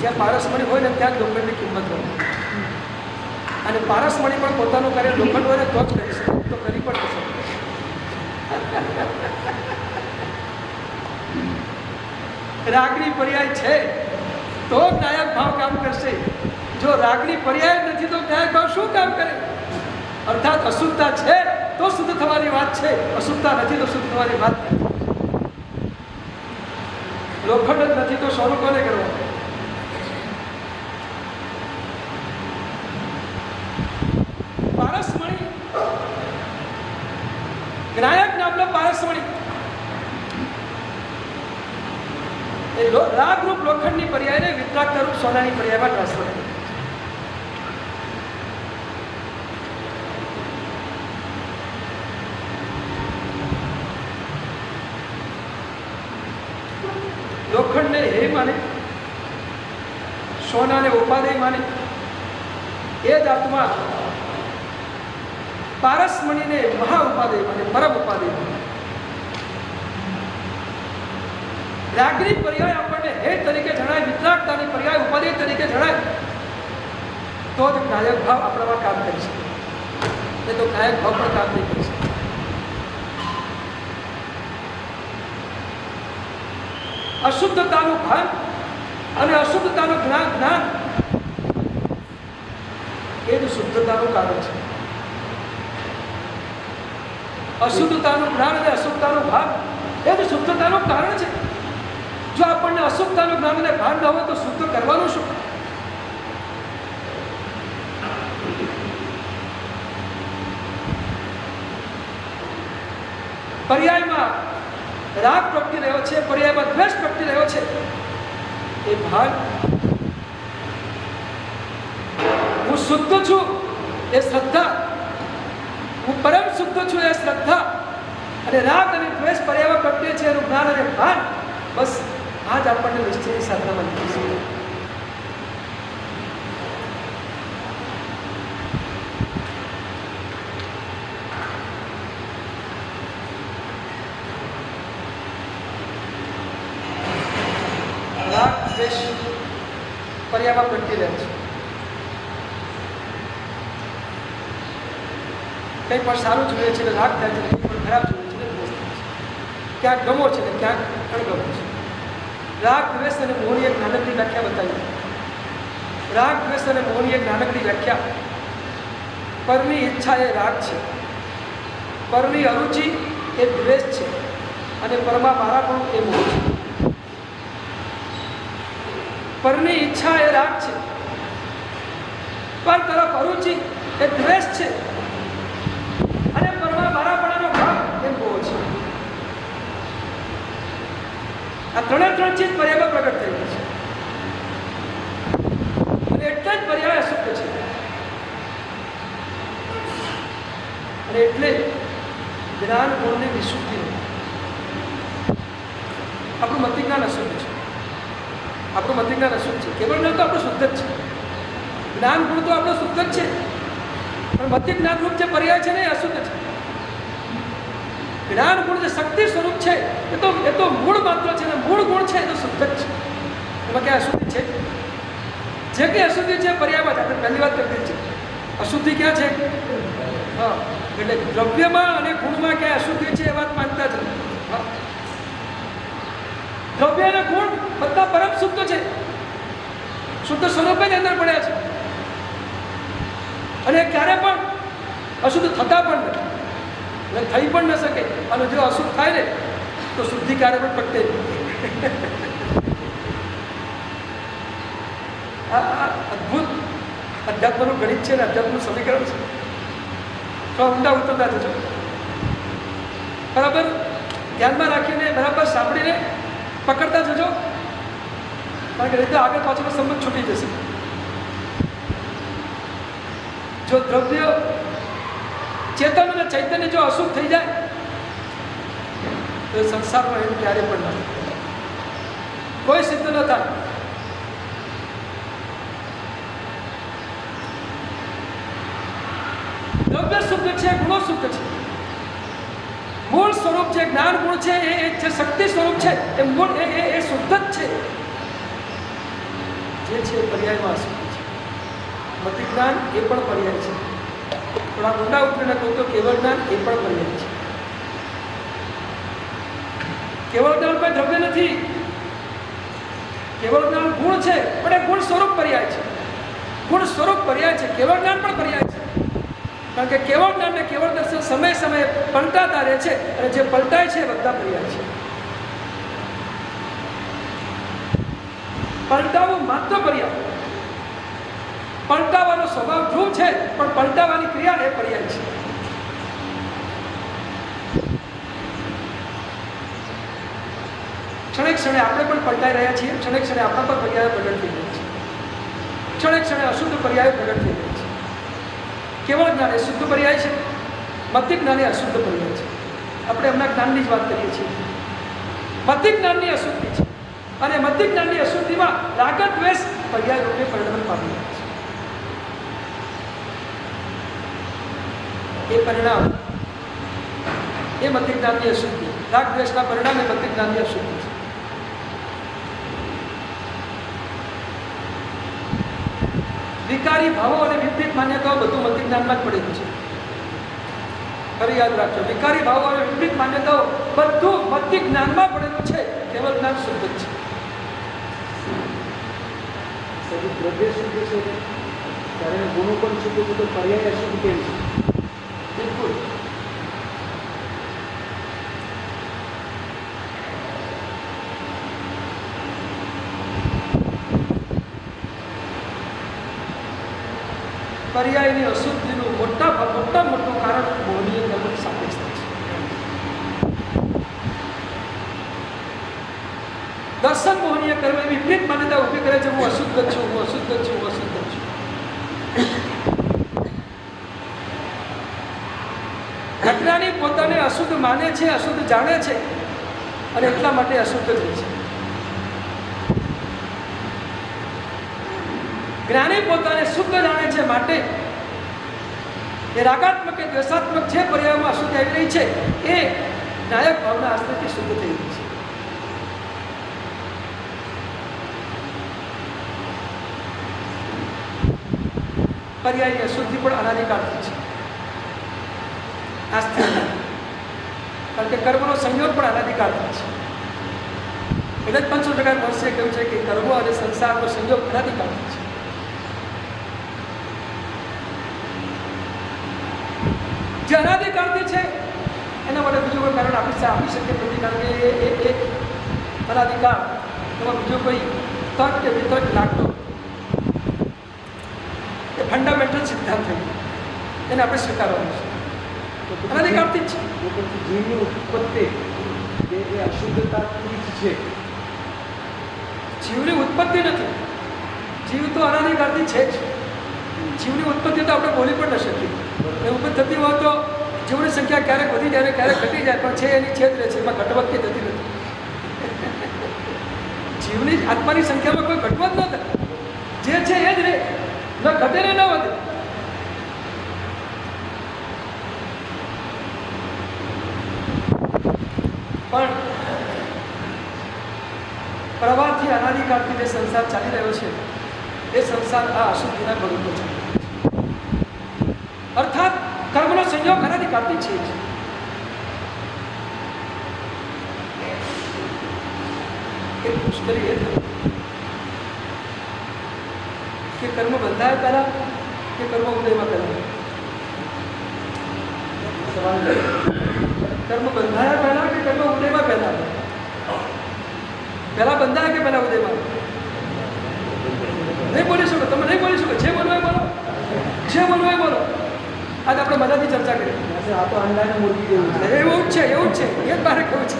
જ્યાં પારસમણી હોય ને ત્યાં લોખંડની કિંમત હોય. અને પારસમણી પણ પોતાનું કાર્ય લોખંડ હોય ને તો જ કરી શકે, તો કરી પણ શકે. રાગની પર્યાય છે તો નાયક ભાવ કામ કરશે. જો રાગની પર્યાય નથી તો નાયક ભાવ શું કામ કરે? અર્થાત અશુદ્ધતા છે તો શુદ્ધ થવાની વાત છે, અશુદ્ધતા નથી તો શુદ્ધ થવાની વાત નથી. લોખંડ જ નથી તો સોનું કોને કરવાનું? પારસમણી નાયક નામનો પારસમણી એ રાગરૂપ લોખંડની પર્યાયને વિતરાગતા રૂપ સોનાની પર્યાયમાં ટ્રાન્સફર કરે. લોખંડને હે માને, સોનાને ઉપાદેય માને, એ જ આત્મા પારસમણીને મહા ઉપાદેય માને, પરમ ઉપાદેય માને. રાગની પર્યાય આપણને હે તરીકે જણાય, વિતરાગતાની પર્યાય ઉપાદેય તરીકે જણાય તો જ નાયક ભાવ આપણામાં કામ કરી શકે. નહીં તો નાયક ભાવ પણ કામ નહીં કરી શકે. અશુદ્ધતાનું ભાન અને અશુદ્ધતાનું જ્ઞાન એ જ શુદ્ધતાનું કારણ છે. અશુદ્ધતાનું જ્ઞાન અને અશુદ્ધતાનું ભાન એ જ શુદ્ધતાનું કારણ છે. જો આપણને અશુદ્ધતાનું જ્ઞાન અને ભાન ન હોય તો શુદ્ધ કરવાનું શું? પર્યાયમાં રાગ પ્રગટી રહ્યો છે, પર્યાયમાં દ્વેષ પ્રગટી રહ્યો છે. એ ભાન હું શુદ્ધ છું એ શ્રદ્ધા, હું પરમ શુદ્ધ છું એ શ્રદ્ધા, અને રાગ અને દ્વેષ પર્યાયમાં પ્રગટે છે એનું જ્ઞાન અને ભાન, બસ આ જ આપણને નિશ્ચયની સાધનામાં નીકળી છે. પર્યાયમાં પ્રગટી રહે છે. કંઈ પણ સારું જોઈએ છે એટલે રાગ થાય છે, કંઈ પણ ખરાબ જોઈએ છે એટલે દ્વેષ થાય છે. ક્યાંક ગમો છે ને ક્યાંક અણગમો છે. રાગ દ્વેષ અને મોહની એક નાનકડી વ્યાખ્યા બતાવી. રાગ દ્વેષ અને મોહની એક નાનકડી વ્યાખ્યા. પરની ઈચ્છા એ રાગ છે, પરની અરુચિ એ દ્વેષ છે અને પરમાં મારાપણું એ મોહ છે. પરની ઈચ્છા એ રાગ છે, પર તરફ અરુચિ એ દ્વેષ છે અને પરમાં મારાપણાનો ભાવ એ મોહ છે. આ ત્રણ ચીજ પર્યાયમાં પ્રગટ થઈ ગઈ છે અને એટલે જ પર્યાય અશુદ્ધ છે. અને એટલે જ્ઞાન ગુણની વિશુદ્ધિ. આપણું મતિ જ્ઞાન અશુદ્ધ છે, આપણું મતિ જ્ઞાન અશુદ્ધ છે. કેવળ જ્ઞાન તો આપણું શુદ્ધ જ છે, જ્ઞાન ગુણ તો આપણું શુદ્ધ જ છે, પણ મતિ જ્ઞાન રૂપ જે પર્યાય છે ને એ અશુદ્ધ છે. જ્ઞાન ગુણ જે શક્તિ સ્વરૂપ છે એ તો મૂળ માત્ર છે ને મૂળ ગુણ છે એ તો શુદ્ધ જ છે. એમાં ક્યાં અશુદ્ધિ છે? જે કંઈ અશુદ્ધિ છે પર્યાયમાં જ. આપણે પહેલી વાત કરી છે અશુદ્ધિ ક્યાં છે? હા, એટલે દ્રવ્યમાં અને ગુણમાં ક્યાં અશુદ્ધિ છે એ વાત માનતા જ નથી. દ્રવ્ય અને ગુણ બધા પરમ શુદ્ધ છે, શુદ્ધ સ્વરૂપે જ અંદર પડ્યા છે અને ક્યારે પણ અશુદ્ધ થતા પણ નથી અને થઈ પણ ન શકે. અને જો અશુદ્ધ થાય ને તો શુદ્ધિ ક્યારે પણ પ્રગટે નહીં. આ અદ્ભુત અધ્યાત્મનું ગણિત છે ને અધ્યાત્મનું સમીકરણ છે. તો ઊંડા ઉતરતા જજો, બરાબર ધ્યાનમાં રાખીને, બરાબર સાંભળીને પકડતા જજો, કારણ કે રીતે આગળ પાછળનો સંબંધ છૂટી જશે. જો દ્રવ્ય ચેતન અને ચૈતન્ય જો અશુદ્ધ થઈ જાય તો સંસારમાં એનું ક્યારે પણ ન થાય, કોઈ સિદ્ધ ન થાય. દ્રવ્ય શુદ્ધ છે, ગુણો શુદ્ધ છે. મૂળ સ્વરૂપ જે જ્ઞાન ગુણ છે એ જે શક્તિ સ્વરૂપ છે એ મૂળ એ શુદ્ધ જ છે. જે છે પર્યાયમાં અશુદ્ધ છે. મતિ જ્ઞાન એ પણ પર્યાય છે. થોડા ઊંડા ઉતરીને કહું તો કેવળ જ્ઞાન એ પણ પર્યાય છે. કેવળ જ્ઞાન કોઈ દ્રવ્ય નથી, કેવળ જ્ઞાન ગુણ છે, પણ એ ગુણ સ્વરૂપ પર્યાય છે. ગુણ સ્વરૂપ પર્યાય છે, કેવળ જ્ઞાન પણ પર્યાય છે. કારણ કે કેવળ જ્ઞાન ને કેવળ દર્શન સમય સમયે પલટાતા રહે છે અને જે પલટાય છે એ બધા પર્યાય છે. પલટાવું માત્ર પર્યાય, પલટાવાનો સ્વભાવ ધ્રુવ છે પણ પલટાવાની ક્રિયા એ પર્યાય છે. ક્ષણે ક્ષણે આપણે પણ પલટાઈ રહ્યા છીએ, ક્ષણે ક્ષણે આપણા પર પર્યાય પ્રગટ થઈ રહ્યા છે, ક્ષણે ક્ષણે અશુદ્ધ પર્યાય પ્રગટ થઈ રહ્યા છે. કેવળ જ્ઞાન એ શુદ્ધ પર્યાય છે, મતિ જ્ઞાન એ અશુદ્ધ પર્યાય છે. આપણે હમણાં જ્ઞાનની જ વાત કરીએ છીએ. મતિ જ્ઞાનની અશુદ્ધિ છે અને મતિ જ્ઞાનની અશુદ્ધિમાં રાગ દ્વેષ પર્યાય રૂપે પરિણમન પામી રહ્યા છે. એ પરિણામ એ મતિ જ્ઞાનની અશુદ્ધિ, રાગ દ્વેષના પરિણામે મતિ જ્ઞાનની અશુદ્ધિ છે. વિકારી ભાવો અને વિપરીત માન્યતાઓ બધું મતિ જ્ઞાનમાં જ પડેલું છે. ફરી યાદ રાખજો, વિકારી ભાવો અને વિપરીત માન્યતાઓ બધું મતિ જ્ઞાનમાં પડેલું છે. કેવળ જ્ઞાન શુદ્ધ જ છે. દ્રવ્ય શુદ્ધ છે ત્યારે ગુણો પણ શુદ્ધ છે, તો પર્યાય અશુદ્ધ કેમ છે? બિલકુલ. પર્યાયની અશુદ્ધિનું મોટા મોટું કારણ મોહનીય કર્મની સાપેક્ષતા છે. દર્શન મોહનીય કર્મ એ વિપરીત માન્યતા ઊભી કરે છે, હું અશુદ્ધ છું, હું અશુદ્ધ છું, હું અશુદ્ધ છું. અજ્ઞાની પોતાને અશુદ્ધ માને છે, અશુદ્ધ જાણે છે અને એટલા માટે અશુદ્ધ જ રહે છે. જ્ઞાની પોતાને શુદ્ધ જાણે છે માટે એ રાગાત્મક કે દ્વેષાત્મક જે પર્યાયમાં અશુદ્ધિ આવી રહી છે એ નાયક ભાવના આશ્રયથી શુદ્ધ થઈ રહી છે. પર્યાયની અશુદ્ધિ પણ અનાદિકાળથી છે. આ સ્થિર નથી. કારણ કે કર્મનો સંયોગ પણ અનાદિકાળથી છે. એટલે જ પંચોટકાર મહર્ષિએ કહ્યું છે કે કર્મો અને સંસારનો સંયોગ અનાદિકાળથી છે. જે અનાદિકાળથી છે એના માટે બીજું કોઈ કારણ આપી શકે નથી. કારણ કે એ અનાદિકાળ એમાં બીજો કોઈ તર્ક કે વિતર્ક લાગતો એ ફંડામેન્ટલ સિદ્ધાંત થયો, એને આપણે સ્વીકારવાનું છે. અનાદિકાળથી જ છે. પછી જીવની ઉત્પત્તિ એ અશુદ્ધતાથી જ છે. જીવની ઉત્પત્તિ નથી. જીવ તો અનાદિકાળથી છે જ. જીવની ઉત્પત્તિ તો આપણે બોલી પણ ન શકીએ. એ ઉત્પત્તિ થતી હોય તો જીવની સંખ્યા ક્યારેક વધી જાય ક્યારેક ઘટી જાય, પણ છે એની છે જ રહે છે. એમાં ઘટવટતી થતી નથી. જીવની આત્માની સંખ્યામાં કોઈ ઘટવટ ન થાય. જે છે એ જ રહે, ન ઘટે ને ન વધે. પણ પ્રવાહથી અનાદિકાળથી જે સંસાર ચાલી રહ્યો છે એ સંસાર આ અશુદ્ધિના ભોગ છે. અર્થાત કર્મનો સંયોગ અનાદિકાળથી છે જ. એક મુશ્કેલી એ થઈ કે કર્મ બંધાય પહેલા કે કર્મ ઉદયમાં પહેલા. કર્મ બંધાયા પહેલા કે કર્મ ઉદયમાં પહેલા? પહેલા બંધાયા કે પહેલા ઉદયમાં? નહીં બોલી શકો, તમે નહીં બોલી શકો. જે બોલવો એ બોલો, જે બોલવો એ બોલો. આજે આપણે બધાથી ચર્ચા કરી. આ તો અંડાને મુરગી જેવું છે. એવું જ છે, એવું જ છે. એ જ મારે કહું છે.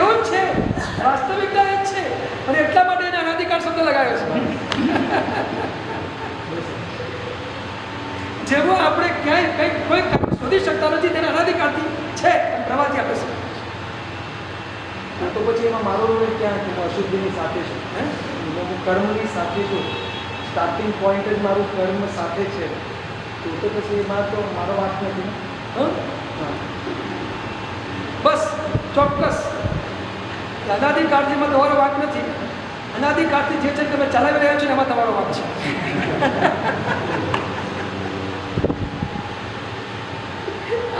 એવું જ છે. વાસ્તવિકતા એ જ છે. અને એટલા માટે એને અનાદિકાળ શબ્દ લગાવ્યો છે. જેવું આપણે ક્યાંય કંઈક કોઈ શોધી શકતા નથી તેને અનાદિકાળથી છે પ્રવાહથી આપણે શીખીએ. તો પછી એમાં મારો રોલ ક્યાં છે? અશુદ્ધિની સાથે છે. હું કર્મની સાથે છું. સ્ટાર્ટિંગ પોઈન્ટ જ મારું કર્મ સાથે છે. તો પછી એમાં તો મારો વાત નથી. બસ ચોક્કસ અનાદિકાળથીમાં તમારો વાંક નથી. અનાદિકાળથી જે છે તમે ચલાવી રહ્યા છો એમાં તમારો વાંક છે.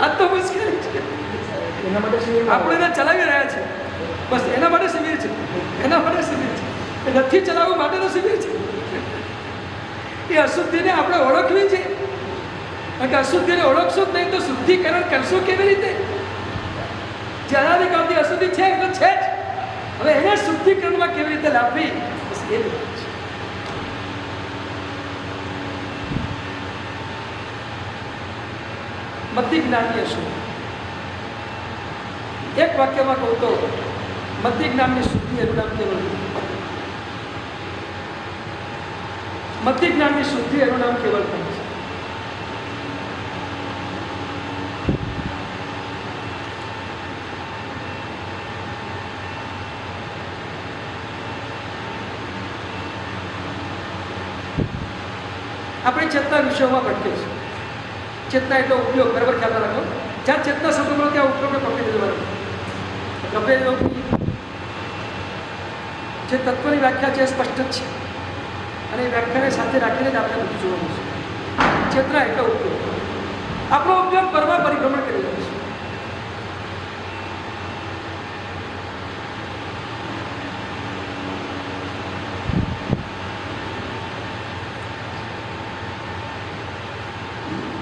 આ તો મુશ્કેલી છે. એના માટે શિબિર આપણે એને ચલાવી રહ્યા છે. બસ એના માટે શિબિર છે. એના માટે શિબિર છે. એ નથી ચલાવવા માટેનો શિબિર છે. એ અશુદ્ધિને આપણે ઓળખવી છે. કારણ કે અશુદ્ધિને ઓળખશું જ નહીં તો શુદ્ધિકરણ કરશું કેવી રીતે? જે અનાદિકાળથી અશુદ્ધિ છે એ તો છે જ. હવે એને શુદ્ધિકરણમાં કેવી રીતે લાવવી, બસ એ જ વાત છે. મધ્ય જ્ઞાનની અશુદ્ધિ. એક વાક્યમાં કહું તો મધ્ય જ્ઞાનની શુદ્ધિ એનું નામ કેવળ. મધ્ય જ્ઞાનની શુદ્ધિ એનું નામ કેવળ છે. આપણે ચેતના વિષયોમાં ભટકે છે. ચેતના એટલો ઉપયોગ બરાબર ખ્યાલ રાખો. જ્યાં ચેતના શબ્દ મળો ત્યાં ઉપયોગને પકડી દેવાનો. કપિલયોગની જે તત્વની વ્યાખ્યા છે એ સ્પષ્ટ જ છે. અને એ વ્યાખ્યાને સાથે રાખીને જ આપણે બધું જોવાનું છે. ચેતના એટલો ઉપયોગ. આપણો ઉપયોગ પરમા પરિભ્રમણ કરી રહ્યો છે.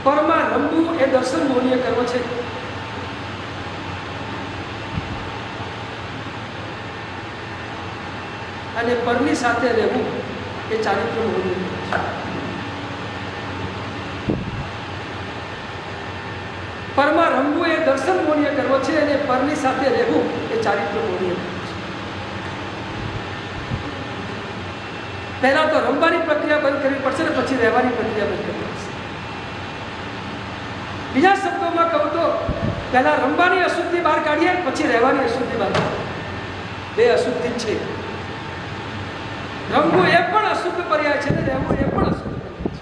પરમાં રમવું એ દર્શન મોહનીય કર્મ છે. અને પરની સાથે રહેવું એ ચારિત્ર મોહનીય કર્મ છે. પરમાં રમવું એ દર્શન મોહનીય કર્મ છે અને પરની સાથે રહેવું એ ચારિત્ર મોહનીય કર્મ છે. પહેલા તો રમવાની પ્રક્રિયા બંધ કરવી પડશે ને પછી રહેવાની પ્રક્રિયા બંધ કરવી પડશે. બીજા શબ્દોમાં કહું તો પહેલા રમવાની અશુદ્ધિ બહાર કાઢીએ પછી રહેવાની અશુદ્ધિ બહાર કાઢીએ. બે અશુદ્ધિ છે. રમવું એ પણ અશુદ્ધ પર્યાય છે ને રહેવું એ પણ અશુદ્ધ પર્યાય છે.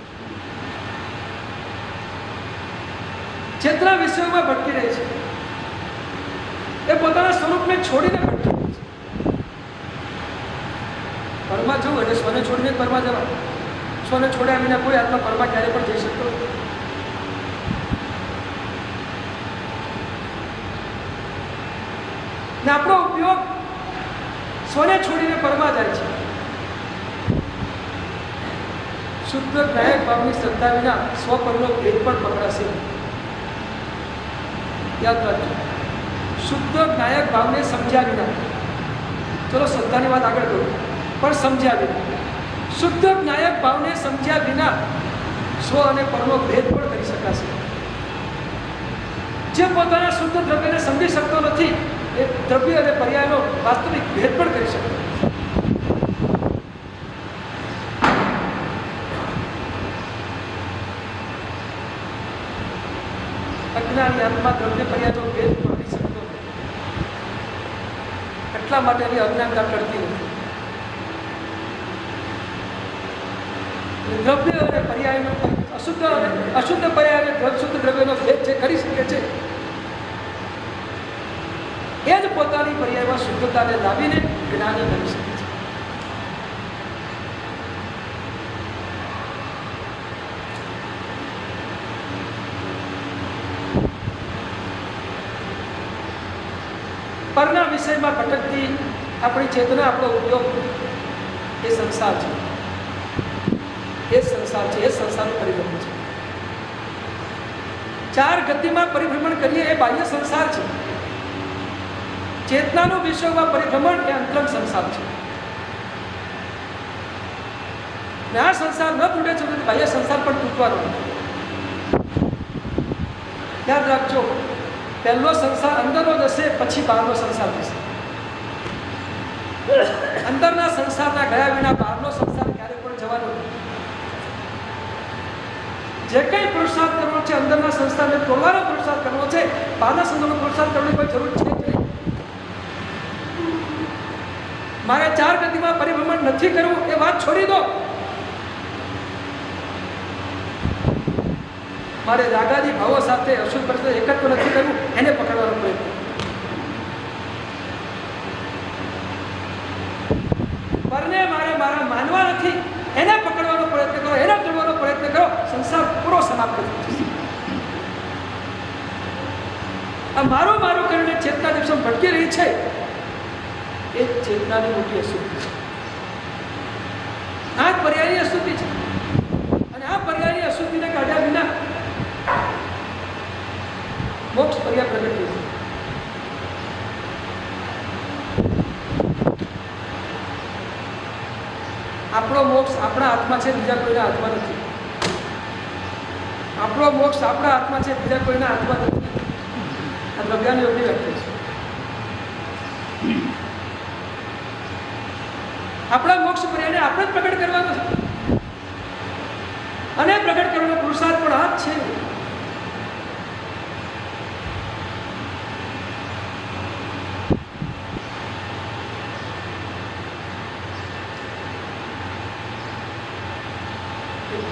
ચેતના વિષયોમાં ભટકી રહી છે. એ પોતાના સ્વરૂપને છોડીને ભટકી રહી છે. પરમાં જવું એટલે સ્વને છોડીને પરમાં જવા. સ્વને છોડ્યા વિના કોઈ આત્મા પરમા ક્યારે પણ જઈ શકતો નથી. ને આપણો ઉપયોગ સ્વને છોડીને પરમાં જાય છે. શુદ્ધ જ્ઞાયક ભાવની શ્રદ્ધા વિના સ્વપરનો ભેદ પણ પકડાશે નહીં. યાદ રાખજો, શુદ્ધ જ્ઞાયક ભાવને સમજ્યા વિના, ચલો શ્રદ્ધાની વાત આગળ કરું, પણ સમજ્યા વિના, શુદ્ધ જ્ઞાયક ભાવને સમજ્યા વિના સ્વ અને પરનો ભેદ પણ કરી શકાશે. જે પોતાના શુદ્ધ દ્રવ્યને સમજી શકતો નથી એ દ્રવ્ય અને પર્યાયનો વાસ્તવિક ભેદ પણ કરી શકતો નથી. અજ્ઞાની આત્મા દ્રવ્ય પર્યાયનો ભેદ પકડી શકતો નથી. એટલા માટે એની અજ્ઞાનતા ટળતી નથી. દ્રવ્ય અને પર્યાયનો અશુદ્ધ અને અશુદ્ધ પર્યાય અને શુદ્ધ દ્રવ્યનો ભેદ જે કરી શકે છે એ જ પોતાની પર્યાયમાં શુદ્ધતાને લાવીને જ્ઞાની બની શકે છે. પરના વિષયમાં ભટકતી આપણી ચેતના, આપણો ઉપયોગ એ સંસાર છે. એ સંસાર છે, એ સંસારનું પરિભ્રમણ છે. ચાર ગતિમાં પરિભ્રમણ કરીએ એ બાહ્ય સંસાર છે. ચેતનાનું વિશ્વમાં પરિભ્રમણ એ અંતરંગ સંસાર છે. ને આ સંસાર ન તૂટે છે તો બાહ્ય સંસાર પણ તૂટવાનો નથી. યાદ રાખજો, પહેલો સંસાર અંદરનો જશે, પછી બહારનો સંસાર થશે. અંદરના સંસારના ગયા વિના બહારનો સંસાર ક્યારે પણ જવાનો નથી. જે કંઈ પુરુષાર્થ કરવો છે, અંદરના સંસારને તોડવાનો પુરુષાર્થ કરવો છે, બહારના સંસારનો પુરુષાર્થ કરવાની કોઈ જરૂર છે જ નહીં. મારે ચાર ગતિમાં પરિભ્રમણ નથી કરવું એ વાત છોડી દો. મારે રાગાદી ભાવો સાથે અશુદ્ધ પરિસ્થિતિ એકત્વ નથી કરવું, એને પકડવાનો પ્રયત્ન. પરને મારે મારા માનવા નથી, એને પકડવાનો પ્રયત્ન કરો, એને તોડવાનો પ્રયત્ન કરો, સંસાર પૂરો સમાપ્ત થઈ જશે. આ મારું મારું કરીને ચેતના દિવસો ભટકી રહી છે એ ચેતનાની મોટી અશુદ્ધિ છે. આ જ પર્યાયની અશુદ્ધિ છે. અને આ પર્યાયની અશુદ્ધિને કાઢ્યા વિના મોક્ષ પર્યાય પ્રગટ થઈ છે. આપણો મોક્ષ આપણા હાથમાં છે, બીજા કોઈના હાથમાં નથી. આપણો મોક્ષ આપણા હાથમાં છે, બીજા કોઈના હાથમાં નથી. આ દ્રવ્યાની યોગની વ્યાખ્યા છે. આપણા મોક્ષ પર્યાયને આપણે જ પ્રગટ કરવાનો છે. અને પ્રગટ કરવાનો પુરુષાર્થ પણ આ જ છે.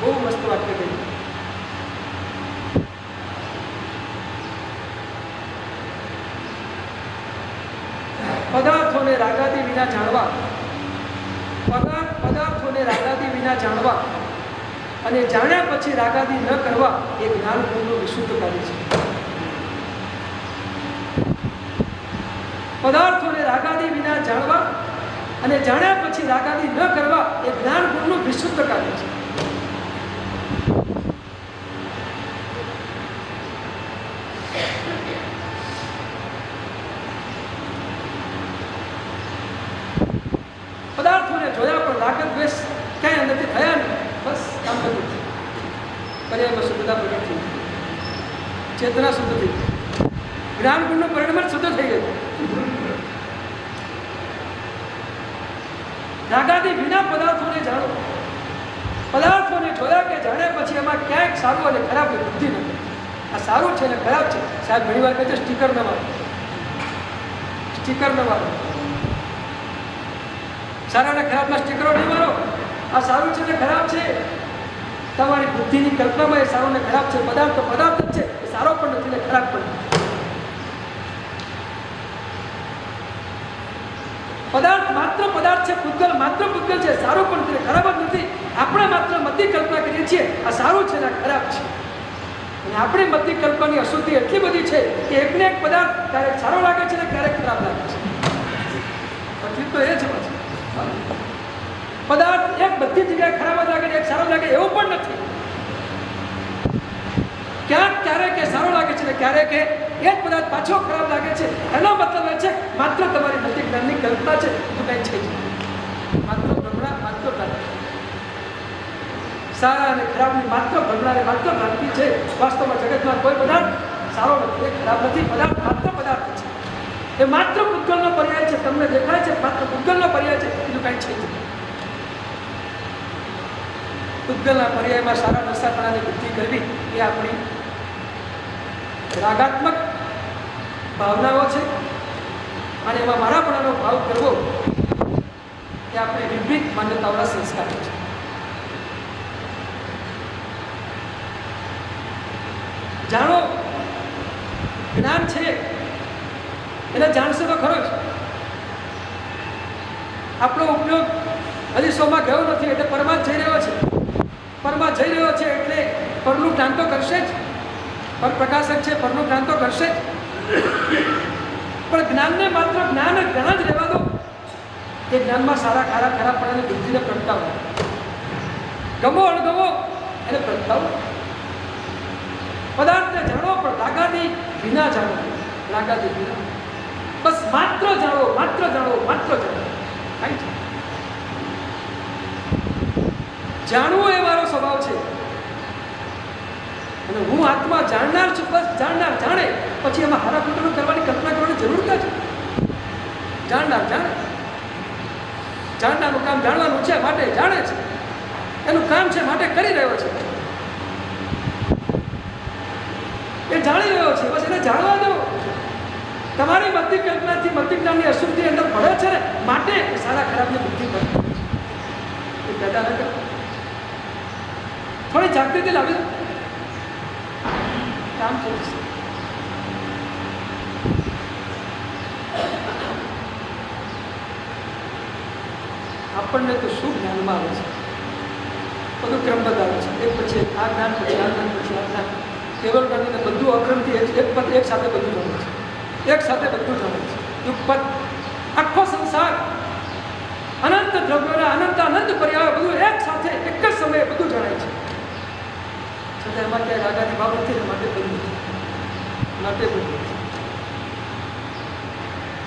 બહુ મસ્ત વાક્ય કહ્યું. પદાર્થોને રાગાદી વિના જાણવા, પદાર્થોને રાગાદી વિના જાણવા અને જાણ્યા પછી રાગાદી ન કરવા એ જ્ઞાન ગુણનું વિશુદ્ધ કાર્ય છે. પદાર્થોને રાગાદી વિના જાણવા અને જાણ્યા પછી રાગાદી ન કરવા એ જ્ઞાન ગુણનું વિશુદ્ધ કાર્ય છે. પદાર્થોને જોયા પણ રાગ દ્વેષ ક્યાંય અંદરથી થયા નહીં, બસ કામ કર્યું. પર્યાયમાં શુદ્ધતા પ્રગટ થઈ, ચેતના શુદ્ધ થઈ, જ્ઞાન ગુણનું પરિણામ શુદ્ધ થઈ ગયું. રાગાદી વિના પદાર્થોને જાણો. પદાર્થોને જોયા કે જાણ્યા પછી એમાં ક્યાંક સારું અને ખરાબની બુદ્ધિ નથી. આ સારું છે અને ખરાબ છે. સાહેબ ઘણી વાર કહે છે સ્ટીકર ન મારો, સ્ટીકર ન મારો. સારા અને ખરાબના સ્ટીકરો નહીં મારો. આ સારું છે ને ખરાબ છે, તમારી બુદ્ધિની કલ્પનામાં એ સારું ને ખરાબ છે. પદાર્થ તો પદાર્થ જ છે, એ સારો પણ નથી ને ખરાબ પણ નથી. પદાર્થ માત્ર પદાર્થ છે, પૂતગલ માત્ર પૂતગલ છે, સારું પણ છે, ખરાબ જ નથી. આપણે માત્ર મતિ કલ્પના કરીએ છીએ આ સારું છે ને આ ખરાબ છે. અને આપણી મતિ કલ્પનાની અશુદ્ધિ એટલી બધી છે કે એકને એક પદાર્થ ક્યારેક સારો લાગે છે ને ક્યારેક ખરાબ લાગે છે. તકલીફ તો એ જ છે. પદાર્થ એક બધી જગ્યાએ ખરાબ જ લાગે ને એક સારો લાગે એવું પણ નથી. ક્યાંક ક્યારેક એ સારો લાગે છે ને ક્યારેક એ જ પદાર્થ પાછો ખરાબ લાગે છે. એનો મતલબ એ છે માત્ર તમારી મતિ જ્ઞાનની કલ્પના છે, બીજું કંઈ છે જ નહીં. માત્ર ભ્રમણા, માત્ર ભ્રાંતિ. સારા અને ખરાબની માત્ર ભ્રમણા અને માત્ર ભ્રાંતિ છે. વાસ્તવમાં જગતમાં કોઈ પદાર્થ સારો નથી, એ ખરાબ નથી. પદાર્થ માત્ર પદાર્થ છે. એ માત્ર પૂતગલનો પર્યાય છે. તમને દેખાય છે માત્ર પૂતગલનો પર્યાય છે, બીજું કંઈ છે જ નહીં. પૂતગલના પર્યાયમાં સારા નશાપણાની બુદ્ધિ કરવી એ આપણી રાગાત્મક ભાવનાઓ છે. અને એમાં મારાપણાનો ભાવ કરવો એ આપણે વિપરીત માન્યતાઓના સંસ્કારો છે. જાણો, જ્ઞાન છે એને જાણશે તો ખરો જ. આપણો ઉપયોગ હજી 100માં ગયો નથી એટલે પરમાં જઈ રહ્યો છે. પરમાં જઈ રહ્યો છે એટલે પરનું જ્ઞાન તો કરશે જ. પર પ્રકાશક છે, પરનું જ્ઞાન તો કરશે જ. પણ જ્ઞાનને માત્ર જ્ઞાન જ રહેવા દો. એ જ્ઞાનમાં સારા ખરાબપણાની બુદ્ધિને પ્રગટાવો. ગમો અણગમો એને પ્રગટાવો. પદાર્થને જાણો પણ રાગાદી વિના જાણો. રાગાદી વિના બસ માત્ર જાણો, માત્ર જાણો, માત્ર જાણો. કાંઈ છે જાણવું એ મારો સ્વભાવ છે. અને હું આત્મા જાણનાર છું. બસ જાણનાર જાણે. પછી એમાં હારા ખોટાનું કરવાની કલ્પના કરવાની જરૂર ક્યાં છે? જાણનાર જાણે. જાણનારનું કામ જાણવાનું છે માટે જાણે છે. એનું કામ છે માટે કરી રહ્યો છે. એ જાણી રહ્યો છે, બસ એને જાણવા દો. તમારી મતિ કલ્પનાથી મતિ જ્ઞાનની અશુદ્ધિ અંદર ભળે છે ને માટે સારા ખરાબની બુદ્ધિ ભળે છે. એ પેદા ન કરો. થોડી જાગૃતિ લાવી દો, કામ થઈ જશે. આપણને તો શું જ્ઞાનમાં આવે છે? બધું ક્રમબદ્ધ આવે છે. એક પછી આ જ્ઞાન, પછી આ જ્ઞાન, પછી આ જ્ઞાન. કેવલ જ્ઞાનીને બધું અક્રમથી એક સાથે બધું જાણે છે. એક સાથે બધું જાણે છે. યુગપત આખો સંસાર અનંત દ્રવ્યોના અનંત પર્યાયો બધું એક સાથે એક જ સમયે બધું જણાય છે. છતાં એમાં ક્યાંય રાગાની ભાવ નથી ને માટે બધું નથી. માટે બધું નથી.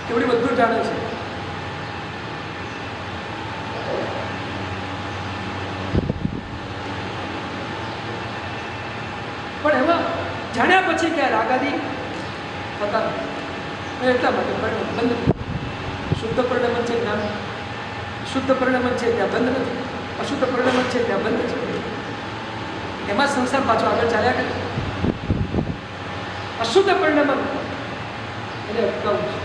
કેવડી બધું જાણે છે. પણ એમાં જાણ્યા પછી ક્યાં રાગાદી થતા નથી. એટલા માટે પરિણામ બંધ નથી. શુદ્ધ પરિણામ છે જ્ઞાન. શુદ્ધ પરિણામ છે ત્યાં બંધ નથી. અશુદ્ધ પરિણામ છે ત્યાં બંધ છે. એમાં સંસાર પાછો આગળ ચાલ્યા કરે. અશુદ્ધ પરિણામ એને અટકાવવું છે.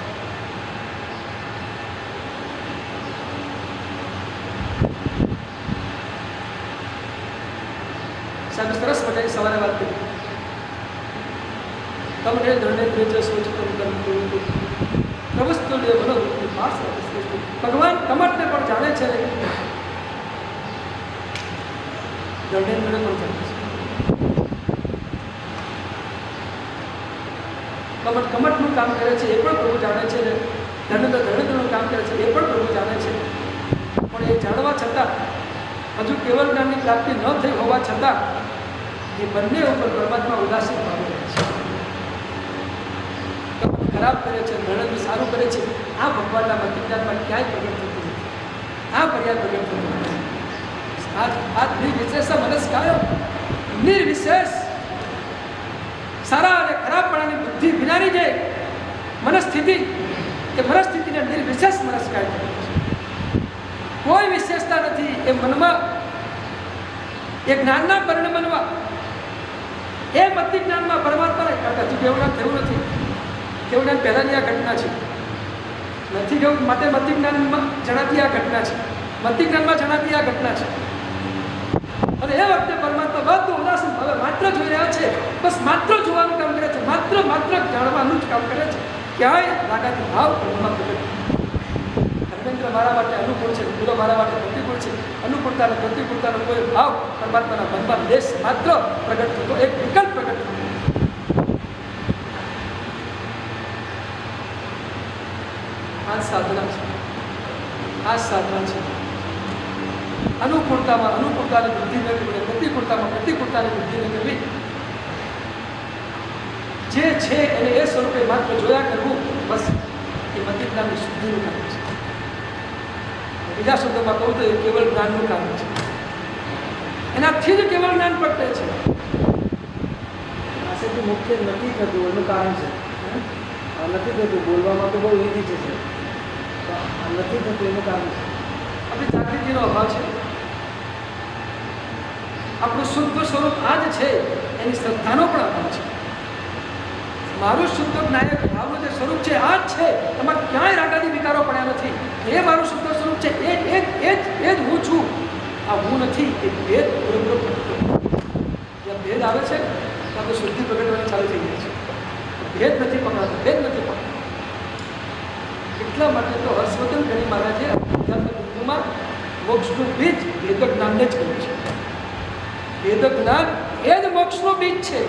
સાહેબ સરસ મજાની સવારે વાત કરી. તમને દંડે સોચ પ્રવસ્તુલ્ય મનોવૃત્તિ પાસ. ભગવાન કમટને પણ જાણે છે. દંડેન્દ્રને પણ જાણે છે. કમટનું કામ કરે છે એ પણ પ્રભુ જાણે છે. ધર્મેન્દ્રનું કામ કરે છે એ પણ પ્રભુ જાણે છે. પણ એ જાણવા છતાં હજુ કેવલ જ્ઞાનની પ્રાપ્તિ ન થઈ હોવા છતાં એ બંને ઉપર પરમાત્મા ઉદાસીન ભાવ રહે છે. ખરાબ કરે છે, ધર્મ સારું કરે છે. આ ભગવાનના મતિજ્ઞાનમાં ક્યાંય પ્રગટ થતું નથી. આ પર્યાય પ્રગટ થતું નથી. આજ નિર્વિશેષ મનસ્કાયો, નિર્વિશેષ સારા અને ખરાબપણાની બુદ્ધિ વિનાની જે મનસ્થિતિ, એ મનસ્થિતિને નિર્વિશેષ મનસ્કાર કરે છે. કોઈ વિશેષતા નથી એ મનમાં. એ જ્ઞાનના પરિણમનમાં, એ મતિ જ્ઞાનમાં પરમાત્માને હજુ કેવળ થયું નથી. કેવું જ્ઞાન પહેલાંની આ ઘટના છે. નથી કેવું માટે મતિ જ્ઞાનમાં જણાતી આ ઘટના છે. મતિ જ્ઞાનમાં જણાતી આ ઘટના છે. અને એ વખતે પરમાત્મા બધું ઉદાસીન હવે માત્ર જોઈ રહ્યા છે. બસ માત્ર જોવાનું કામ કરે છે. માત્ર જાણવાનું જ કામ કરે છે. ક્યાંય રાગાથી ભાવ પ્રભુમાં પ્રગટ. ઇન્દ્ર મારા માટે અનુકૂળ છે, ગુરુ મારા માટે પ્રતિકૂળ છે. અનુકૂળતા અને પ્રતિકૂળતાનો કોઈ ભાવ પરમાત્માના મનમાં લેશ માત્ર પ્રગટ થતો, એક વિકલ્પ પ્રગટ થતો. આ સાધના છે, આ સાધના છે. અનુકૂળતામાં અનુકૂળતાની વૃદ્ધિ ન કરવી, પ્રતિકૂળતામાં પ્રતિકૂળતાની વૃદ્ધિ ન કરવી. જે છે એને એ સ્વરૂપે માત્ર જોયા કરવું, બસ એ મતિ જ્ઞાનની શુદ્ધિનું કામ છે. બીજા શબ્દોમાં કહું તો એ કેવળ જ્ઞાનનું કામ છે. એનાથી જ કેવળ જ્ઞાન પ્રગટે છે. આશેથી મુખ્ય નથી થતું એનું કારણ છે. આ નથી થતું, બોલવામાં તો બહુ ઈઝી છે સર. આ નથી થતું એનું કારણ છે આપણી જાગૃતિનો અભાવ છે. આપણું શુદ્ધ સ્વરૂપ આ જ છે, એની શ્રદ્ધાનો પણ અભાવ છે. મારું શુદ્ધ જ્ઞાયક ભાવનું જે સ્વરૂપ છે આ જ છે, એમાં ક્યાંય રાગાદી વિકારો પડ્યા નથી. એ મારું શુદ્ધ સ્વરૂપ છે, એ જ હું છું. આ હું નથી, એ ભેદ પૂરેપૂરો પ્રગટતો. જ્યાં ભેદ આવે છે ત્યાં તો શુદ્ધિ પ્રગટવાની ચાલુ થઈ જાય છે. ભેદ નથી પકડાતો, ભેદ નથી પકડાતો. એટલા માટે તો હર્ષવર્ધન ગણી મહારાજે અધ્યાત્મ બિંદુમાં મોક્ષનું બીજ વેદ જ્ઞાનને જ કહ્યું છે. વેદ જ્ઞાન એ જ મોક્ષનું બીજ છે.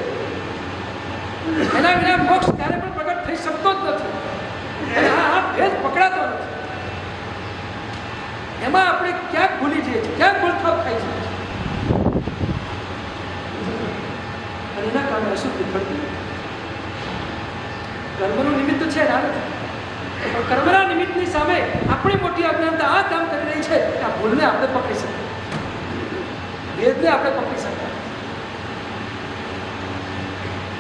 એના વિના મોક્ષ ક્યારે પણ પ્રગટ થઈ શકતો જ નથી. અને આ ભેદ પકડાતો નથી. એમાં આપણે ક્યાંક ભૂલી જઈએ છીએ, ક્યાંક ભૂલથાપ ખાઈ જઈએ છીએ. અને એના કારણે અશુદ્ધિ ફળતી. કર્મનું નિમિત્ત છે ના નથી, પણ કર્મના નિમિત્તની સામે આપણી મોટી અજ્ઞાનતા આ કામ કરી રહી છે કે આ ભૂલને આપણે પકડી શકીએ, ભેદને આપણે પકડી શકીએ.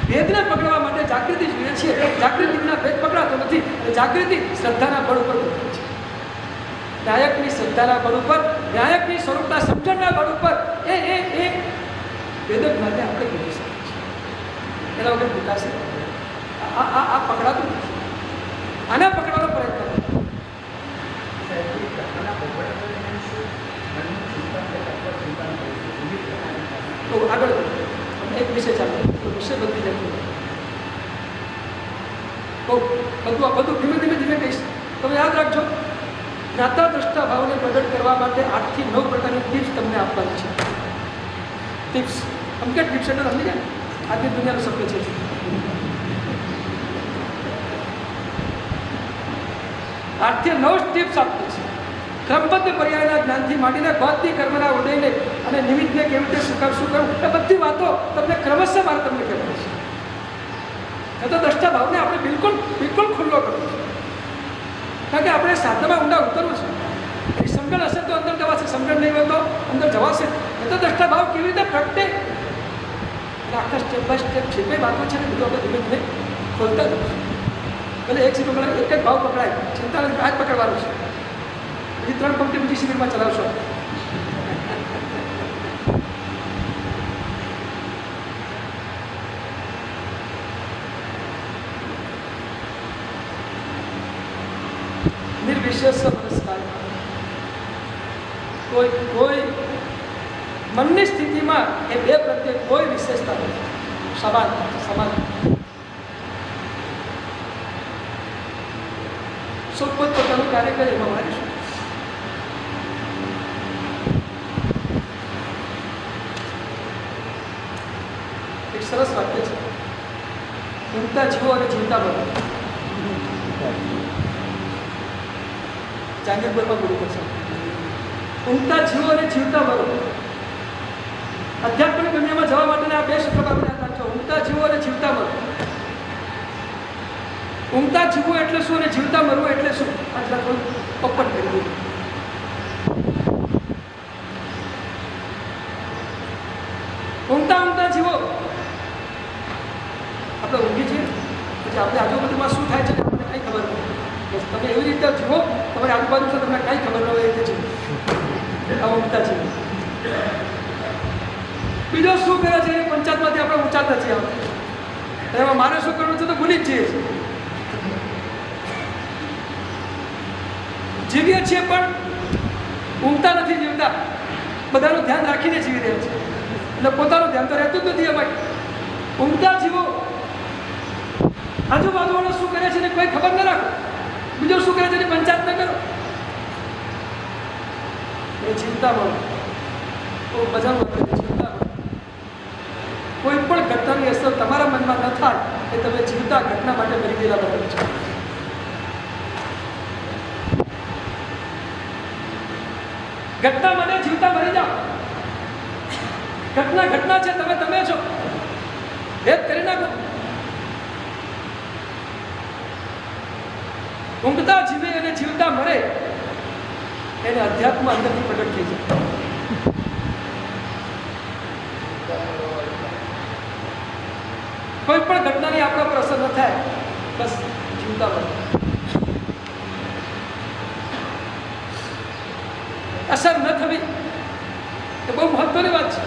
ભેદને પકડવા માટે જાગૃતિ જોઈએ છીએ. જાગૃતિ વિના ભેદ પકડાતો નથી. અને જાગૃતિ શ્રદ્ધાના બળ ઉપર પકડે છે. ન્યાયકની શ્રદ્ધાના બળ ઉપર, ન્યાયકની સ્વરૂપના સમજણના બળ ઉપર એ ભેદ જ્ઞાનને આપણે ભૂલી શકીએ છીએ. એના વગર ભૂલાશે આ પકડાતું નથી. આને પકડવાનો પ્રયત્ન કરો. તો આગળ એક વિષય ચાલે, વિષય બદલી જતો. તો બધું ધીમે ધીમે કહીશ. તમે યાદ રાખજો, જ્ઞાતા દ્રષ્ટા ભાવને પ્રગટ કરવા માટે 8 થી 9 પ્રકારની ટિપ્સ તમને આપવાની છે. ટિપ્સ અમ કે ટિપ્સ એટલે સમજી જાય, આજની દુનિયાનો શબ્દ છે. આઠથી 9 ટિપ્સ આપી છે. ક્રમબદ્ધ પર્યાયના જ્ઞાનથી માંડીને બાદથી કર્મના ઉદયને અને નિમિત્તને કેવી રીતે શું કરવું, એ બધી વાતો તમને ક્રમશઃ મારે તમને કહેવાની છે. એ તો દ્રષ્ટા ભાવને આપણે બિલકુલ ખુલ્લો કરવો છે. કારણ કે આપણે સાધનામાં ઊંડા ઉતરવું છે. એની સમજણ હશે તો અંદર જવાશે, સમજણ નહીં હોય તો અંદર જવાશે. એ તો દ્રષ્ટા ભાવ કેવી રીતે પ્રગટે, આખા સ્ટેપ બાય સ્ટેપ જે કંઈ વાતો છે ને બધું આપણે ધીમે ધીમે ખોલતા જવું. એટલે એક શિબિરમાં એક જ ભાવ પકડાય, ચિંતા નથી, આ જ પકડવાનું છે. બીજી 3 પંક્તિ બીજી શિબિરમાં ચલાવશો. નિર્વિશેષ મનસ્કાર, કોઈ મનની સ્થિતિમાં એ બે પ્રત્યે કોઈ વિશેષતા નથી, સમાન. પોતાનું કાર્ય કરે એમાં મારી શું. એક સરસ વાક્ય છે, ઊંઘતા જીવો અને જીવતા મરો. જાંગીરપુરમાં ગુરુ કરશે, ઊંઘતા જીવો અને જીવતા મરો. આધ્યાત્મિક દુનિયામાં જવા માટેના આ 2 શબ્દો આપણે યાદ રાખજો, ઊંઘતા જીવો અને જીવતા મરો. ઊંઘતા જીવવું એટલે શું અને જીવતા મરવું એટલે શું, આટલા થોડું પપ્પટ કરી દીધું. ઊંઘતા જીવો, આપણે ઊંઘી છીએ પછી આપણે આજુબાજુમાં શું થાય છે ને આપણને કંઈ ખબર નથી. બસ તમે એવી રીતે જીવો, તમારી આજુબાજુ છે તમને કાંઈ ખબર ન હોય એ રીતે જીવો. આ ઊંઘતા જીવો. બીજો શું કરે છે એ પંચાયતમાંથી આપણે ઊંચા નથી આવતા. એમાં મારે શું કરવું છે તો ભૂલી જ જઈએ છીએ. જીવીએ છીએ પણ ઊંઘતા નથી જીવતા, બધાનું ધ્યાન રાખીને જીવી રહ્યા છે. એટલે પોતાનું ધ્યાન તો રહેતું જ નથી એમાં. ઊંઘતા જીવો, આજુબાજુવાળો શું કરે છે ને કોઈ ખબર ન રાખો, બીજો શું કરે છે એની પંચાયત ન કરો. એ ચિંતા મળો. તો બધાનું આપણે ચિંતા મળો. કોઈ પણ ઘટનાની અસર તમારા મનમાં ન થાય એ તમે જીવતા ઘટના માટે મરી ગયેલા બરાબર છે. ઘટના મને જીવતા મરી જાઓ. ઘટના છે, તમે છો. ભેદ કરી નાખો. ઊંઘતા જીવે અને જીવતા મરે એને અધ્યાત્મ અંદરથી પ્રગટ થઈ જાય. કોઈ પણ ઘટનાની આપણા પર અસર ન થાય, બસ જીવતા મરે. અસર ન થવી એ બહુ મહત્વની વાત છે.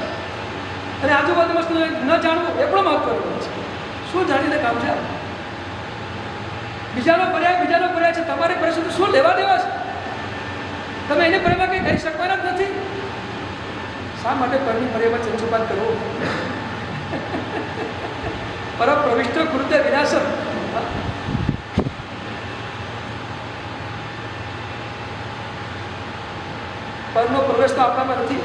અને આજુબાજુ વસ્તુ ન જાણવું એ પણ મહત્વની વાત છે. શું જાણીને કામ છે? બીજાનો પર્યાય છે. તમારી પરિસ્થિતિ શું લેવા દેવા છે? તમે એને પર્યાયમાં કંઈ કરી શકવાના જ નથી. શા માટે પરની પર્યાયમાં ચંચુપાત કરવો? પર પ્રવિષ્ટ કૃત્ય વિનાશમ. પરનો પ્રવેશ તો આપણામાં નથી,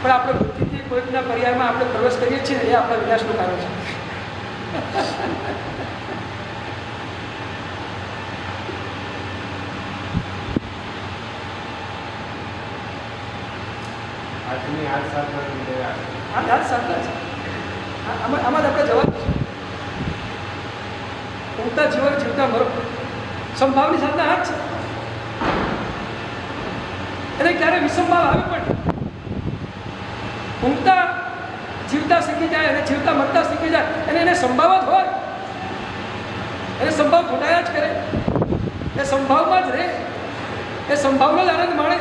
પણ આપણે બુદ્ધિથી કોઈકના પર્યાયમાં આપણે પ્રવેશ કરીએ છીએ એ આપણા વિનાશનું કારણ છે. સાધના છે. આમાં જ આપણે જવાનું છે. ઊંઘતા જીવન જીવતા મરો સંભાવની સાધના આ જ છે. એને ક્યારે વિસંભાવ આવે પણ ઊંઘતા જીવતા શીખી જાય અને જીવતા મરતા શીખી જાય એને સંભાવ જ હોય. એને સંભાવ ખોટાયા જ કરે. એ સંભાવમાં જ રહે. એ સંભાવનો જ આનંદ માણે.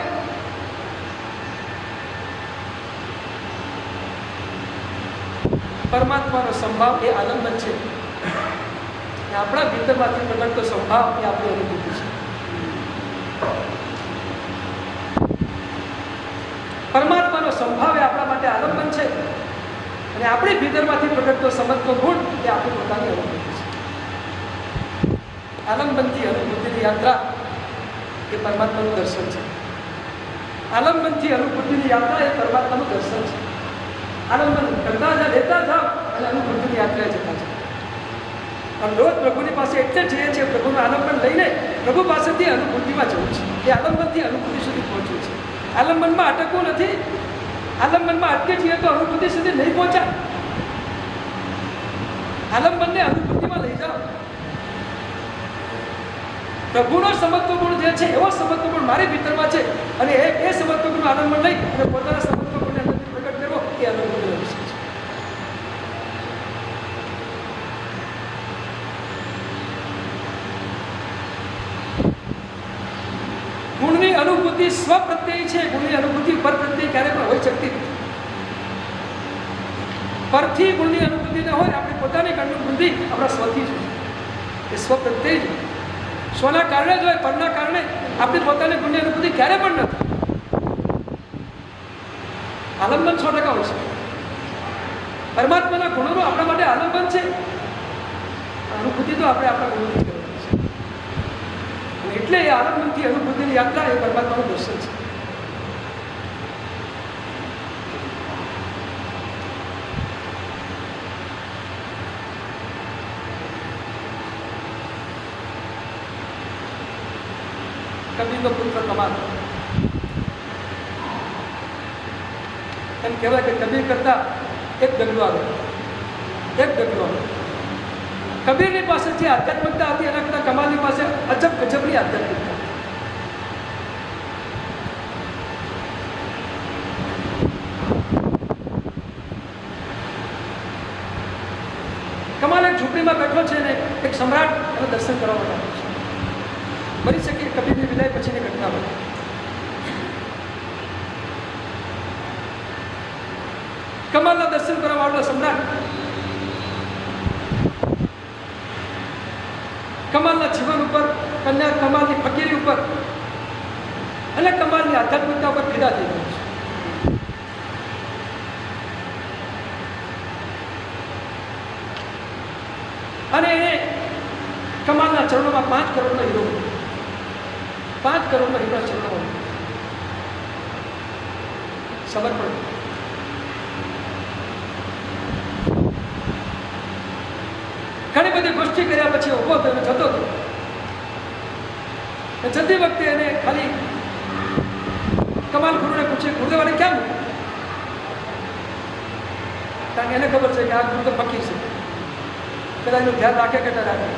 પરમાત્માનો સંભાવ એ આલંબન છે. આપણા ભીતરમાંથી પ્રગટતો સંભાવ એ આપણી અનુભૂતિ છે. પરમાત્માનો સંભાવ એ આપણા માટે આલંબન છે અને આપણી ભીતરમાંથી પ્રગટતો સમજતો ગુણ એ આપણી પોતાની અનુભૂતિ છે. આલંબનથી અનુભૂતિની યાત્રા એ પરમાત્માનું દર્શન છે. આલંબનથી અનુભૂતિની યાત્રા એ પરમાત્માનું દર્શન છે. આલંબન કરતા જાઓ, લેતા જાઓ અને અનુભૂતિની યાત્રા જતા જાઓ. અને રોજ પ્રભુની પાસે એટલે જઈએ છીએ, પ્રભુનું આલંબન લઈને પ્રભુ પાસેથી અનુભૂતિમાં જવું છે. એ આલંબનથી અનુભૂતિ સુધી પહોંચવું છે. આલંબનમાં અટકવું નથી. આલંબનમાં અટકી જઈએ તો અનુભૂતિ સુધી નહીં પહોંચાય. આલંબનને અનુભૂતિમાં લઈ જાઓ. પ્રભુનો સમત્વ ગુણ જે છે એવો સમત્વ ગુણ મારી ભીતરમાં છે અને એ સમત્વ ગુણ આલંબન લઈ અને પોતાના સમત્વ ગુણને અંદરથી પ્રગટ કરવો એ અનુભૂતિનો વિષય છે. ગુણની અનુભૂતિ સ્વ પ્રત્યય છે. ગુણની અનુભૂતિ પર પ્રત્યય ક્યારે પણ હોઈ શકતી નથી. પરથી ગુણની અનુભૂતિ ન હોય, આપણી પોતાની અનુભૂતિ આપણા સ્વથી જ હોય. એ સ્વ પ્રત્યય જ હોય. સ્વના કારણે જ હોય, પરના કારણે આપણી પોતાની ગુણની અનુભૂતિ ક્યારે પણ નથી. આલંબન 100% હોય છે. પરમાત્માના ગુણોનું આપણા માટે આલંબન છે. અનુભૂતિ તો આપણે આપણા ગુણોની કરવાની છે. એટલે એ આલંબનથી અનુભૂતિની યાત્રા એ પરમાત્માનું દર્શન છે. કબીરનો પુત્ર કમાલ. એમ કહેવાય કે કબીર કરતા એક ડગલું આગળ. કબીરની પાસે જે આધ્યાત્મિકતા હતી એના કરતા કમાલની પાસે અજબ ગજબની આધ્યાત્મિકતા. કમાલ એક ઝૂંપડીમાં બેઠો છે ને એક સમ્રાટ એને દર્શન કરવા માટે આવ્યો છે. બની શકે કબીરની વિદાય પછીની ઘટના હોય. કમાલના દર્શન કરવા વાળો સમ્રાટ કમાલના જીવન ઉપર, કન્યા કમાલની ફકીરી ઉપર અને કમાલની આધ્યાત્મિકતા ઉપર ફિદા થઈ ગયો છે. અને એને કમાલના ચરણોમાં 5 કરોડનો હીરો, 5 કરોડનો હીરો ચરણોમાં. ખબર પડે. ઘણી બધી ગોષ્ઠી કર્યા પછી ઊભો થયો અને જતો હતો. જતી વખતે એને ખાલી કમાલ ગુરુને પૂછ્યું, ગુરુદેવાને ક્યાં મૂક્યું? કારણ કે એને ખબર છે કે આ ગુરુ તો ફકીર છે, પેલા એનું ધ્યાન રાખે કે ન રાખે.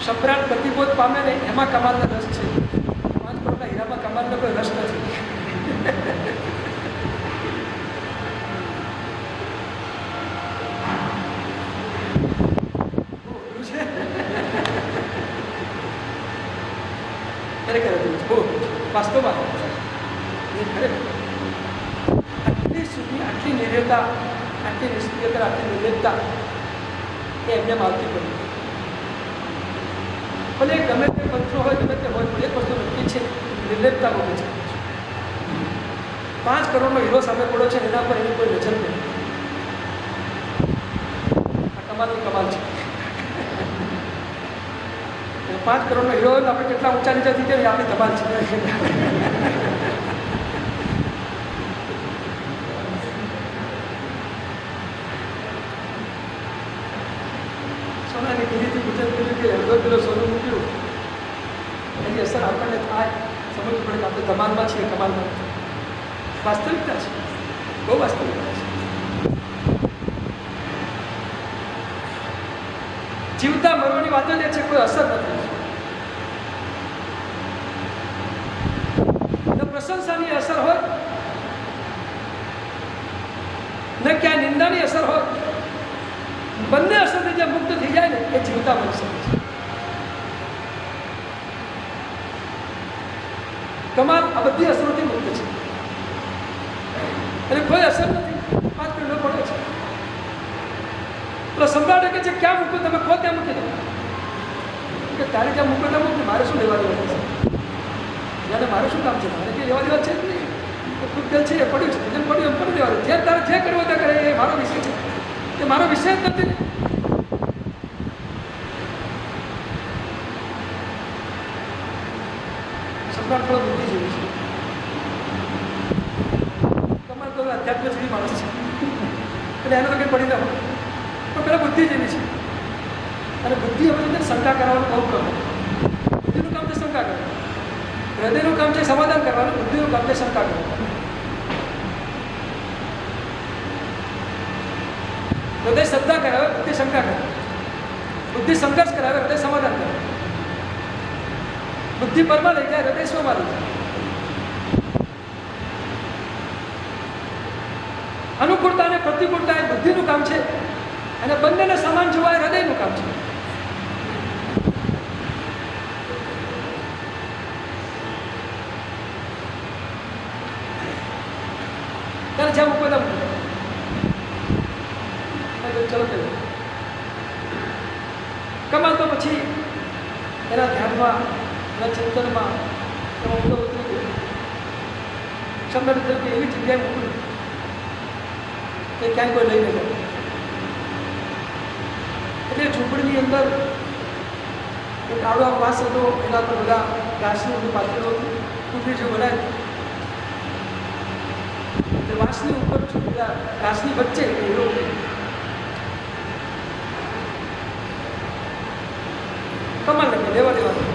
સમ્રાટ પ્રતિબોધ પામે ને એમાં કમાલનો રસ છે. 5 કરોડના હીરામાં કમાલનો કોઈ રસ નથી. ખરેખર વાસ્તવમાં ખરેખર આટલી સુધી આટલી નિર્ભયતા, આટલી નિષ્ક્રિયતા, આટલી નિર્લેપતા એ એમને આવતી પડી. ભલે ગમે તે પંથો હોય, ગમે તે હોય, એક વસ્તુ નક્કી છે, નિર્લેપતા બહુ છે. 5 કરોડનો હીરો સામે પડ્યો છે, એના પર એની કોઈ નજર નથી. આ કમાલની કમાલ છે. 5 કરોડનો હીરો હોય તો આપણે કેટલા ઊંચા નીચે થઈ જાય આપણી ધમાલ છે. સોનાની કીધીથી ગુજરાત કીધું કે અડધો કિલો સોનું મૂક્યું, એની અસર આપણને થાય, સમજવું પડે કે આપણે ધમાલમાં છીએ, કમાલમાં. વાસ્તવિકતા છે, બહુ વાસ્તવિકતા છે. જીવતા મરવાની વાત જ છે, કોઈ અસર નથી. ન પ્રશંસાની અસર હોય, ન ક્યાં નિંદાની અસર હોય. બંને અસરથી જે મુક્ત થઈ જાય ને એ જીવતા મનુષ્ય છે. કમાલ આ બધી અસરોથી મુક્ત છે, અને કોઈ અસર નથી. 5 કિલો પડે છે. પેલો સમ્રાટ કે છે ક્યાં મૂકો, તમે ખો ત્યાં મૂકી દો. કે તારે ક્યાં મૂકો ત્યાં મૂકો, મારે શું લેવા દેવા છે? યાર મારે શું કામ છે? મારે કંઈ લેવા દેવા છે જ નહીં. ખુદ દિલ છે એ પડ્યું છે, જેમ પડ્યું એમ પડી દેવાનું. જે તારે જે કરવો ત્યાં કરે, એ મારો વિષય છે, એ મારો વિષય જ નથી ને. સમ્રાટ થોડો બુદ્ધિ જેવી છે. તમારે તો અધ્યાત્મ જેવી માણસ છે, એટલે એનો તો કંઈ પડી ના હોય. પણ પેલા બુદ્ધિ જેવી છે, અને બુદ્ધિ હવે શંકા કરવાનું બહુ ગમે. બુદ્ધિનું કામ છે શંકા કરવાનું, હૃદયનું કામ છે સમાધાન કરવાનું, બુદ્ધિનું કામ છે શંકા કરવાનું. હૃદય શ્રદ્ધા કરાવે, બુદ્ધિ શંકા કરે. બુદ્ધિ સંઘર્ષ કરાવે, હૃદય સમાધાન કરે. બુદ્ધિ પરમાં લઈ જાય, હૃદય સ્વમાં લઈ જાય. અનુકૂળતા અને પ્રતિકૂળતા એ બુદ્ધિનું કામ છે, અને બંનેને સમાન જોવા એ હૃદયનું કામ છે. ત્યારે જ્યાં મૂકો ત્યાં મૂકો. ચલો કહ્યું કમાલ તો પછી એના ધ્યાનમાં, એના ચિંતનમાં એમાં ઊંડો ઉતરી ગયો. સમ્રાટ થયું કે એવી જગ્યાએ મૂકું કે ક્યાંય કોઈ લઈ ન જાય. એટલે ઝૂંપડીની અંદર એક આડો વાસ હતો, એના પર બધા ઘાસનું પાથરેલું હતું, ટૂંકડી જે બનાવી વાસની ઉપર બધા ઘાસની વચ્ચે હીરો. કમાલ નથી, લેવા દેવાનું.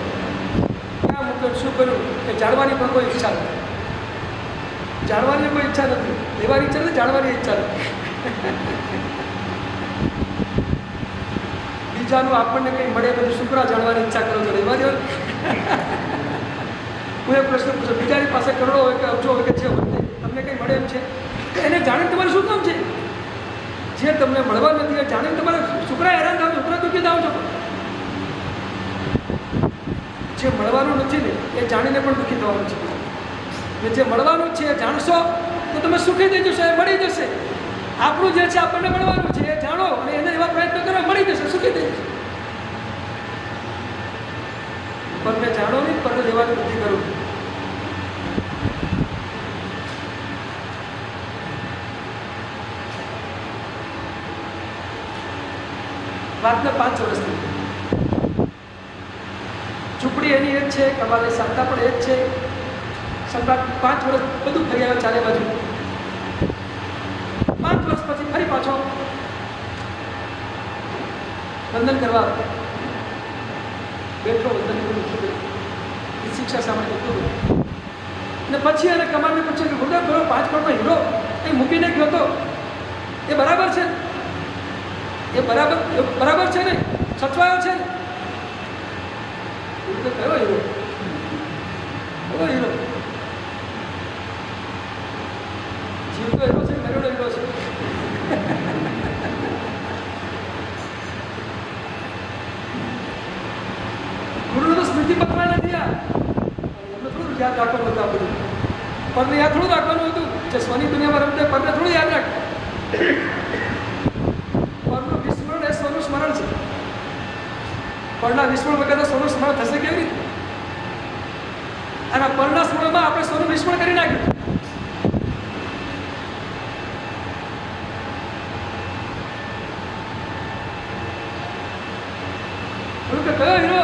ક્યાં મૂક્યું, શું કર્યું એ જાણવાની પણ કોઈ ઈચ્છા નથી. જાણવાની કોઈ ઈચ્છા નથી, લેવાની ઈચ્છા નથી, જાણવાની ઈચ્છા નથી. બીજાનું આપણને કંઈ મળે બધું શુક્રા જાણવાની ઈચ્છા કરો છો, લેવા દેવાનું. હું એક પ્રશ્ન પૂછું, બીજાની પાસે કરોડો હોય કે અબજો હોય કે જે હોય તમને કંઈ મળે એમ છે, એને જાણીને તમારે શું કામ છે? જે તમને મળવા નથી એ જાણીને તમારે શુક્રા હેરાન થાવ, શુક્રા દુઃખી થાવ છો. જે મળવાનું નથી ને એ જાણીને પણ દુઃખી થવાનું છે. ને જે મળવાનું છે એ જાણશો તો તમે સુખી થઈ જશો, એ મળી જશે. આપણું જે છે આપણને મળવાનું છે એ જાણો અને એને એવા પ્રયત્ન કરો, મળી જશે, સુખી થઈ જશે. પણ મેં જાણો નહીં, પણ લેવાની બુદ્ધિ કરું. વાતને 5 વર્ષ થઈ. છે, કમાલની શાંતા પણ એ જ છે. સમ્રાટ 5 વર્ષ બધું ફરી આવ્યો ચારે બાજુ. 5 વર્ષ પછી ફરી પાછો વંદન કરવા બેઠો, વંદન કર્યું, શિક્ષા સાંભળી બધું. અને પછી એને કમાલને પૂછ્યું કે ગુરુદેવ પેલો 5 કરોડનો હીરો એ મૂકીને ગયો હતો, એ બરાબર છે? એ બરાબર છે ને? સચવાયો છે ને? ગુરુદેવ કયો હીરો? કયો હીરો? જીવતો હીરો છે, મરેલો હીરો છે? ગુરુને તો સ્મૃતિ પત્ર નથી આ. એમને થોડું યાદ રાખવાનું હતું આ બધું. પરને યાદ થોડું રાખવાનું હતું. જે સ્વની દુનિયામાં રમતે પરને થોડું યાદ રાખ. પરનું વિસ્મરણ એ સ્વનું સ્મરણ છે. પરના વિસ્મરણ વગર સ્વનું સ્મરણ થશે કેવી રીતે? અને પરના સ્મરણમાં આપણે સ્વનું વિસ્મરણ કરી નાખ્યું. કયો હીરો?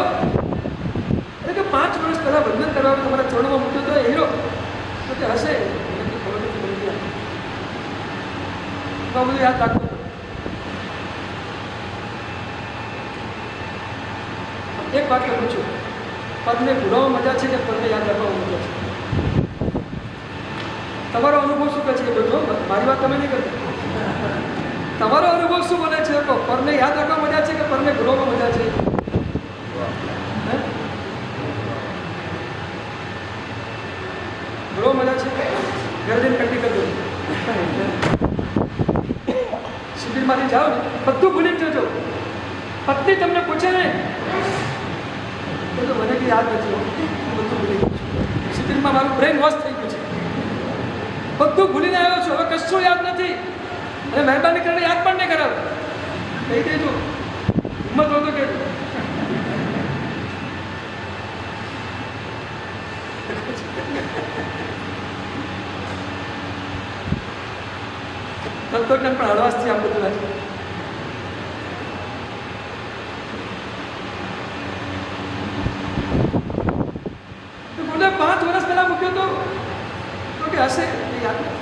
એટલે કે 5 વર્ષ પહેલા વંદન કરવા તમારા ચરણોમાં મૂક્યો તો હીરો તો કે હશે, મને ખબર નથી પડી ગયા. તો બધું યાદ રાખવું. એક વાક્ય પૂછું, પદને ભૂલવામાં મજા છે કે પદને યાદ રાખવામાં મજા છે? તમારો અનુભવ શું કહે છે? એ બધું મારી વાત તમે નહીં કરતા. તમારો અનુભવ શું બોલે છે? કહો, પરને યાદ રાખવા મજા છે કે પરને ભૂલવામાં મજા છે? ભૂલો મજા છે? ઘરે જઈને કંટી કરી દો. શિબિરમાંથી જાઓ ને બધું ભૂલી જ જજો. પત્ની તમને પૂછે ને તો મને કંઈ યાદ નથી, બધું ભૂલી ગયું છું. શિબિરમાં મારું બ્રેઇન વોશ થઈ ગયું છે, બધું ભૂલીને આવ્યો છું, હવે કશું યાદ નથી. અને મહેરબાની કરીને યાદ પણ નહીં કરાવ. કહી દેજો, હિંમત હોય તો કહેજો. તત્વજ્ઞાન પણ હળવાશથી આમ બધું લાગે. તો બોલે 5 વર્ષ પહેલા મૂક્યો તો કે હશે, યાદ નથી.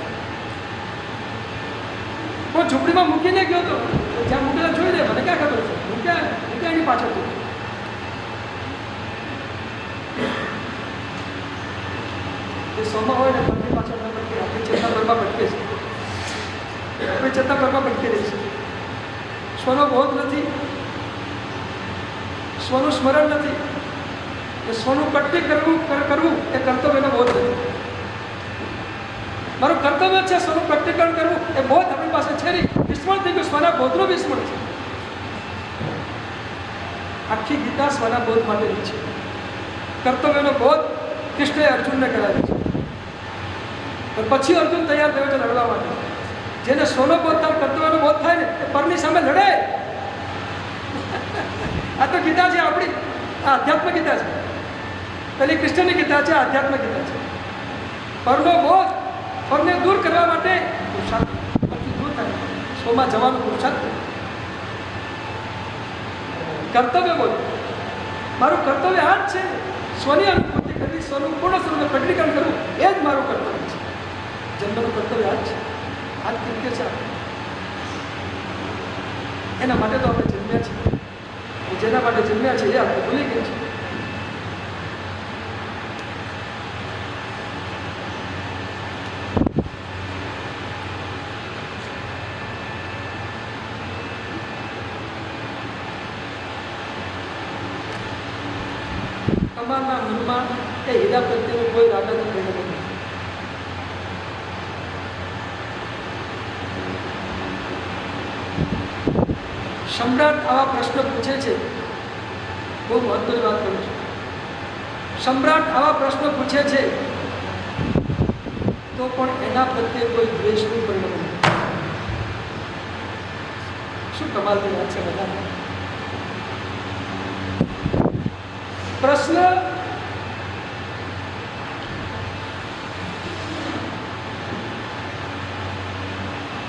કોઈ ઝૂંપડીમાં મૂકીને ગયો તો જ્યાં મૂકેલા જોઈ દે, મને ક્યાં ખબર છે? મૂક્યા એની પાછળ તો એ સોમાં હોય ને પગની પાછળ ન ભટકે, આપણી ચેતના ભરમાં ભટકે છે. આપણી ચેતના ભરમાં ભટકી રહી છે. સ્વનો બોધ નથી, સ્વનું સ્મરણ નથી, એ સ્વનું કટ્ટી કરવું એ કર્તવ્યનો બોધ નથી. મારું કર્તવ્ય છે સ્વનું પ્રકટીકરણ કરવું, એ બોધ આપણી પાસે છે નહીં. વિસ્મરણ થઈ ગયું, સ્વના બોધનું વિસ્મરણ છે. આખી ગીતા સ્વના બોધ માટેની છે. કર્તવ્યનો બોધ કૃષ્ણએ અર્જુનને કરાવ્યો છે. પછી અર્જુન તૈયાર થયો છે લડવા માટે. જેને સ્વનો બોધ થાય, કર્તવ્યનો બોધ થાય ને એ પરની સામે લડે. આ તો ગીતા છે આપણી, આ આધ્યાત્મ ગીતા છે. પેલી કૃષ્ણની ગીતા છે, આધ્યાત્મ ગીતા છે. પરનો બોધ, પરને દૂર કરવા માટે પુરુષાર્થ દૂર થાય, સ્વમાં જવાનું પુરુષાર્થ. કર્તવ્ય બોધ, મારું કર્તવ્ય આ જ છે. સ્વની અનુભૂતિ કરવી, સ્વનું પૂર્ણ સ્વરૂપે પ્રકટીકરણ કરવું, એ જ મારું કર્તવ્ય છે. જન્મનું કર્તવ્ય આ જ છે, આ જ કૃત્ય છે. એના માટે તો આપણે જન્મ્યા છીએ. જેના માટે જન્મ્યા છે એ આપણે ભૂલી ગયા છીએ. અમારના મનમાં એ હીરા પ્રત્યેનો કોઈ રાગ નથી રહેલો. સમ્રાટ આવા પ્રશ્ન પૂછે છે, બહુ મહત્વની વાત કરું છું. સમ્રાટ આવા પ્રશ્ન પૂછે છે તો પણ એના પ્રત્યે કોઈ દ્વેષનું પરિણામ નથી. શું કમાલની વાત છે બધા. પ્રશ્ન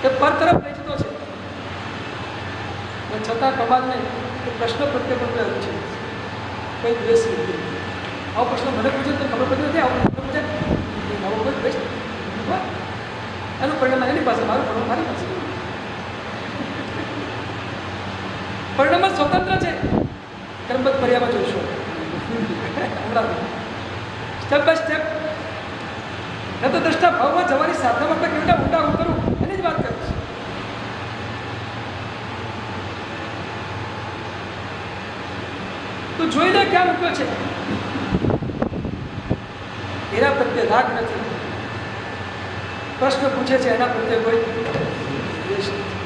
એ પર તરફ લઈ જતો છે, છતાં કમાલને એ પ્રશ્ન પ્રત્યે પણ કોઈ છે, કોઈ દ્વેષ નથી. આવો પ્રશ્ન મને પૂછે તો ખબર પડતી નથી, આવો પ્રશ્ન પૂછે આવો કોઈ બેસ્ટ એનું પરિણામ એની પાસે, મારું પરિણામ મારી પાસે. પરિણામ જ સ્વતંત્ર છે. કર્મબદ્ધ પર્યામાં જોઈશું હમણાં સ્ટેપ બાય સ્ટેપ. ન તો દ્રષ્ટા ભાવમાં જવાની સાધનામાં આપણે કેવી રીતે ઊંડા ઉતરવું એની જ વાત કરીશ. તો જોઈ લે ક્યાં મૂક્યો છે. એના પ્રત્યે રાગ નથી, પ્રશ્ન પૂછે છે એના પ્રત્યે કોઈ દ્વેષ નથી.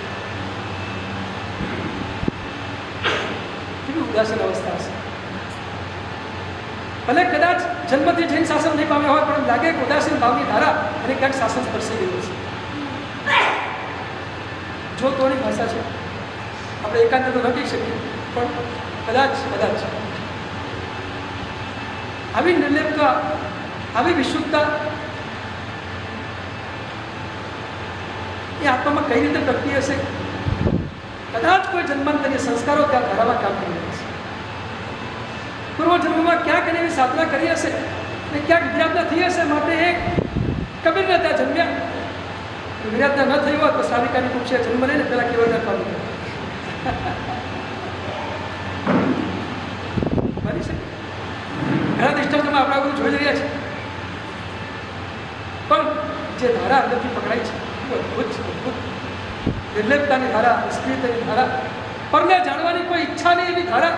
કેવી ઉદાસીન અવસ્થા હશે. ભલે કદાચ જન્મથી જૈન શાસન નહીં પામ્યા હોય, પણ એમ લાગે કે ઉદાસીન ભાવની ધારા અને ક્યાંક શાસન સ્પર્શી ગયું છે. જો તોની ભાષા છે, આપણે એકાંત તો ન કહી શકીએ, પણ કદાચ આવી નિર્લેપતા, આવી વિશુદ્ધતા એ આત્મામાં કઈ રીતે પ્રગટી હશે. કદાચ કોઈ જન્માંતરીય સંસ્કારો ત્યાં ધારામાં કામ કરી રહ્યા છે. પૂર્વજન્મમાં ક્યાંક એને એવી સાધના કરી હશે અને ક્યાંક વિરાધના થઈ હશે. માટે એક કબીરને ત્યાં જન્મ્યા. વિરાધના ન થઈ હોત તો સાવિકાની કુક્ષે જન્મ લઈને પેલા કેવળ પામી બની શકે. ઘણા દૃષ્ટાંતોમાં આપણા બધું જોઈ રહ્યા છે. પણ જે ધારા અંદરથી પકડાય છે એ અદ્ભુત છે. અદ્ભુત નિર્લેપતાની ધારા, નિષ્ક્રિયતાની ધારા, પરને જાણવાની કોઈ ઈચ્છા નહીં એવી ધારા.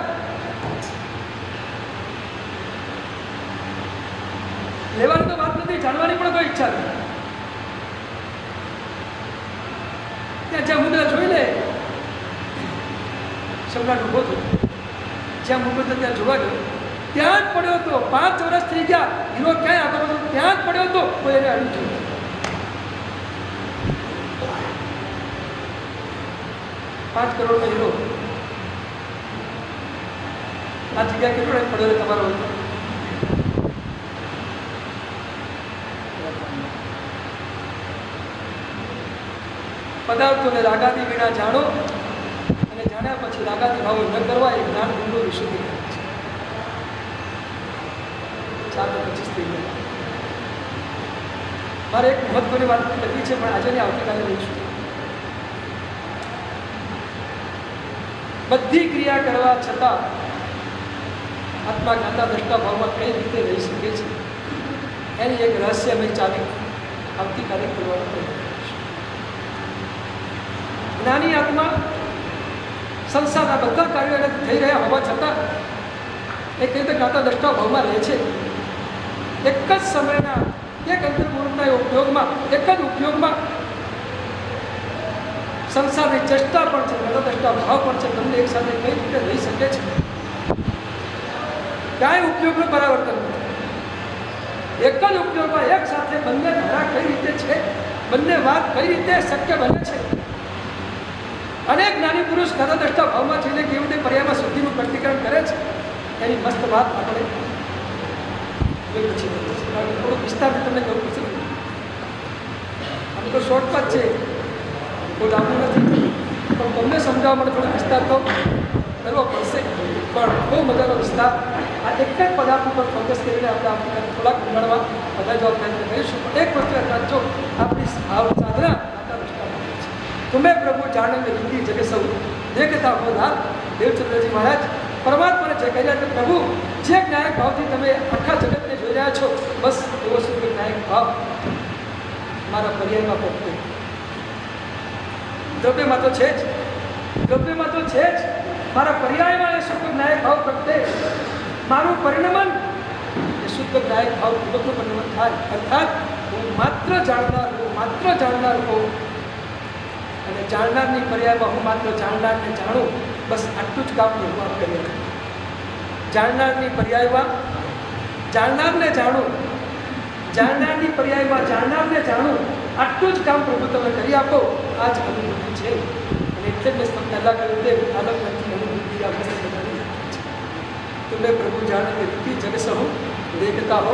લેવાની તો વાત નથી, જાણવાની પણ કોઈ ઈચ્છા નથી. ત્યાં જ્યાં મુદ્દા જોઈ લે, સમ્રાટ ઉભો થયો. જ્યાં મુદ્દો ત્યાં જોવા ગયો, ત્યાં જ પડ્યો હતો. 5 વર્ષ થઈ ગયા, હીરો ક્યાંય આગળ હતો, ત્યાં જ પડ્યો હતો. કોઈ એને અડ્યું જોયું. 5 કરોડનો હીરો આ જગ્યા કેટલો ટાઈમ પડ્યો તમારો હતો? પદાર્થોને રાગાદી વિના જાણો, અને જાણ્યા પછી રાગાદી ભાવો ન કરવા એ જ્ઞાન બિંદુ વિશુદ્ધિ છે. 4:25 થઈ ગયા. મારે એક મહત્વની વાત લખી છે, પણ આજે ને આવતીકાલે લઈશું. બધી ક્રિયા કરવા છતાં આત્મા જ્ઞાતા દ્રષ્ટા ભાવમાં કઈ રીતે રહી શકે છે એની એક રહસ્યમય ચાવી આવતીકાલે ખોલવાનો પ્રયત્ન કરીશું. જ્ઞાની આત્મા સંસારના બધા કાર્યો એને થઈ રહ્યા હોવા છતાં એક રીતે જ્ઞાતા દ્રષ્ટા ભાવમાં રહે છે. એક જ સમયના એક અંતર્મૂળના ઉપયોગમાં, એક જ ઉપયોગમાં સંસારની ચેષ્ટા પણ છે, જ્ઞાતા ભાવ પણ છે. બંને એક સાથે કઈ રીતે રહી શકે છે? કાંઈ ઉપયોગનું પરાવર્તન નથી. એક જ ઉપયોગમાં એક સાથે બંને ધારા કઈ રીતે છે, બંને વાત કઈ રીતે શક્ય બને છે? અનેક જ્ઞાની પુરુષ જ્ઞાતા ભાવમાં જઈને કેવી રીતે પર્યામાં શુદ્ધિનું પ્રતિકરણ કરે છે એની મસ્ત વાત આપણે પછી થોડુંક વિસ્તારથી તમને કહું પડશે. આમ તો શોર્ટકટ છે, કોઈ લાંબુ નથી, પણ તમને સમજાવવા માટે થોડો વિસ્તાર તો કરવો પડશે. પણ બહુ મજાનો વિસ્તાર આ એક જ પદાર્થ ઉપર ફોકસ કરીને આપણે આવતીકાલે થોડાક ઊંડાણમાં બધા જવાબ પ્રયત્ન કરીશું. પણ એક વસ્તુ યાદ રાખજો, આપણી ભાવ સાધના तुम्हें प्रभु जाने में हिंदी जगह सब देखता हो नाथ. देवचंद्रजी महाराज परमात्मा ने कह रहा प्रभु जे ज्ञायक भाव थी તમે આખા જગતને જોઈ રહ્યા છો, બસ એવો શુદ્ધ જ્ઞાયક ભાવ મારા પર્યાયમાં પ્રગટે. દ્રવ્યમાં તો છે જ, દ્રવ્યમાં તો છે જ, મારા પર્યાયમાં એ શુદ્ધ જ્ઞાયક ભાવ પ્રગટે. મારું પરિણમન એ શુદ્ધ જ્ઞાયક ભાવ પૂર્વકનું પરિણમન થાય. અર્થાત હું માત્ર જાણનાર હોઉં અને જાણનારની પર્યાયમાં હું માત્ર જાણનારને જાણું. બસ આટલું જ કામ નિર્માણ કરીએ. જાણનારની પર્યાયમાં જાણનારને જાણું, જાણનારની પર્યાયમાં જાણનારને જાણું, આટલું જ કામ પ્રભુ તમે કરી આપો. આ જ અનુભૂતિ છે. અને એટલે જ મેં પહેલાં કહ્યું તે આલમ નથી અનુભૂતિ આપણે બધાની છે. તમે પ્રભુ જાણે રીતિ જગ સહુ દેખતા હો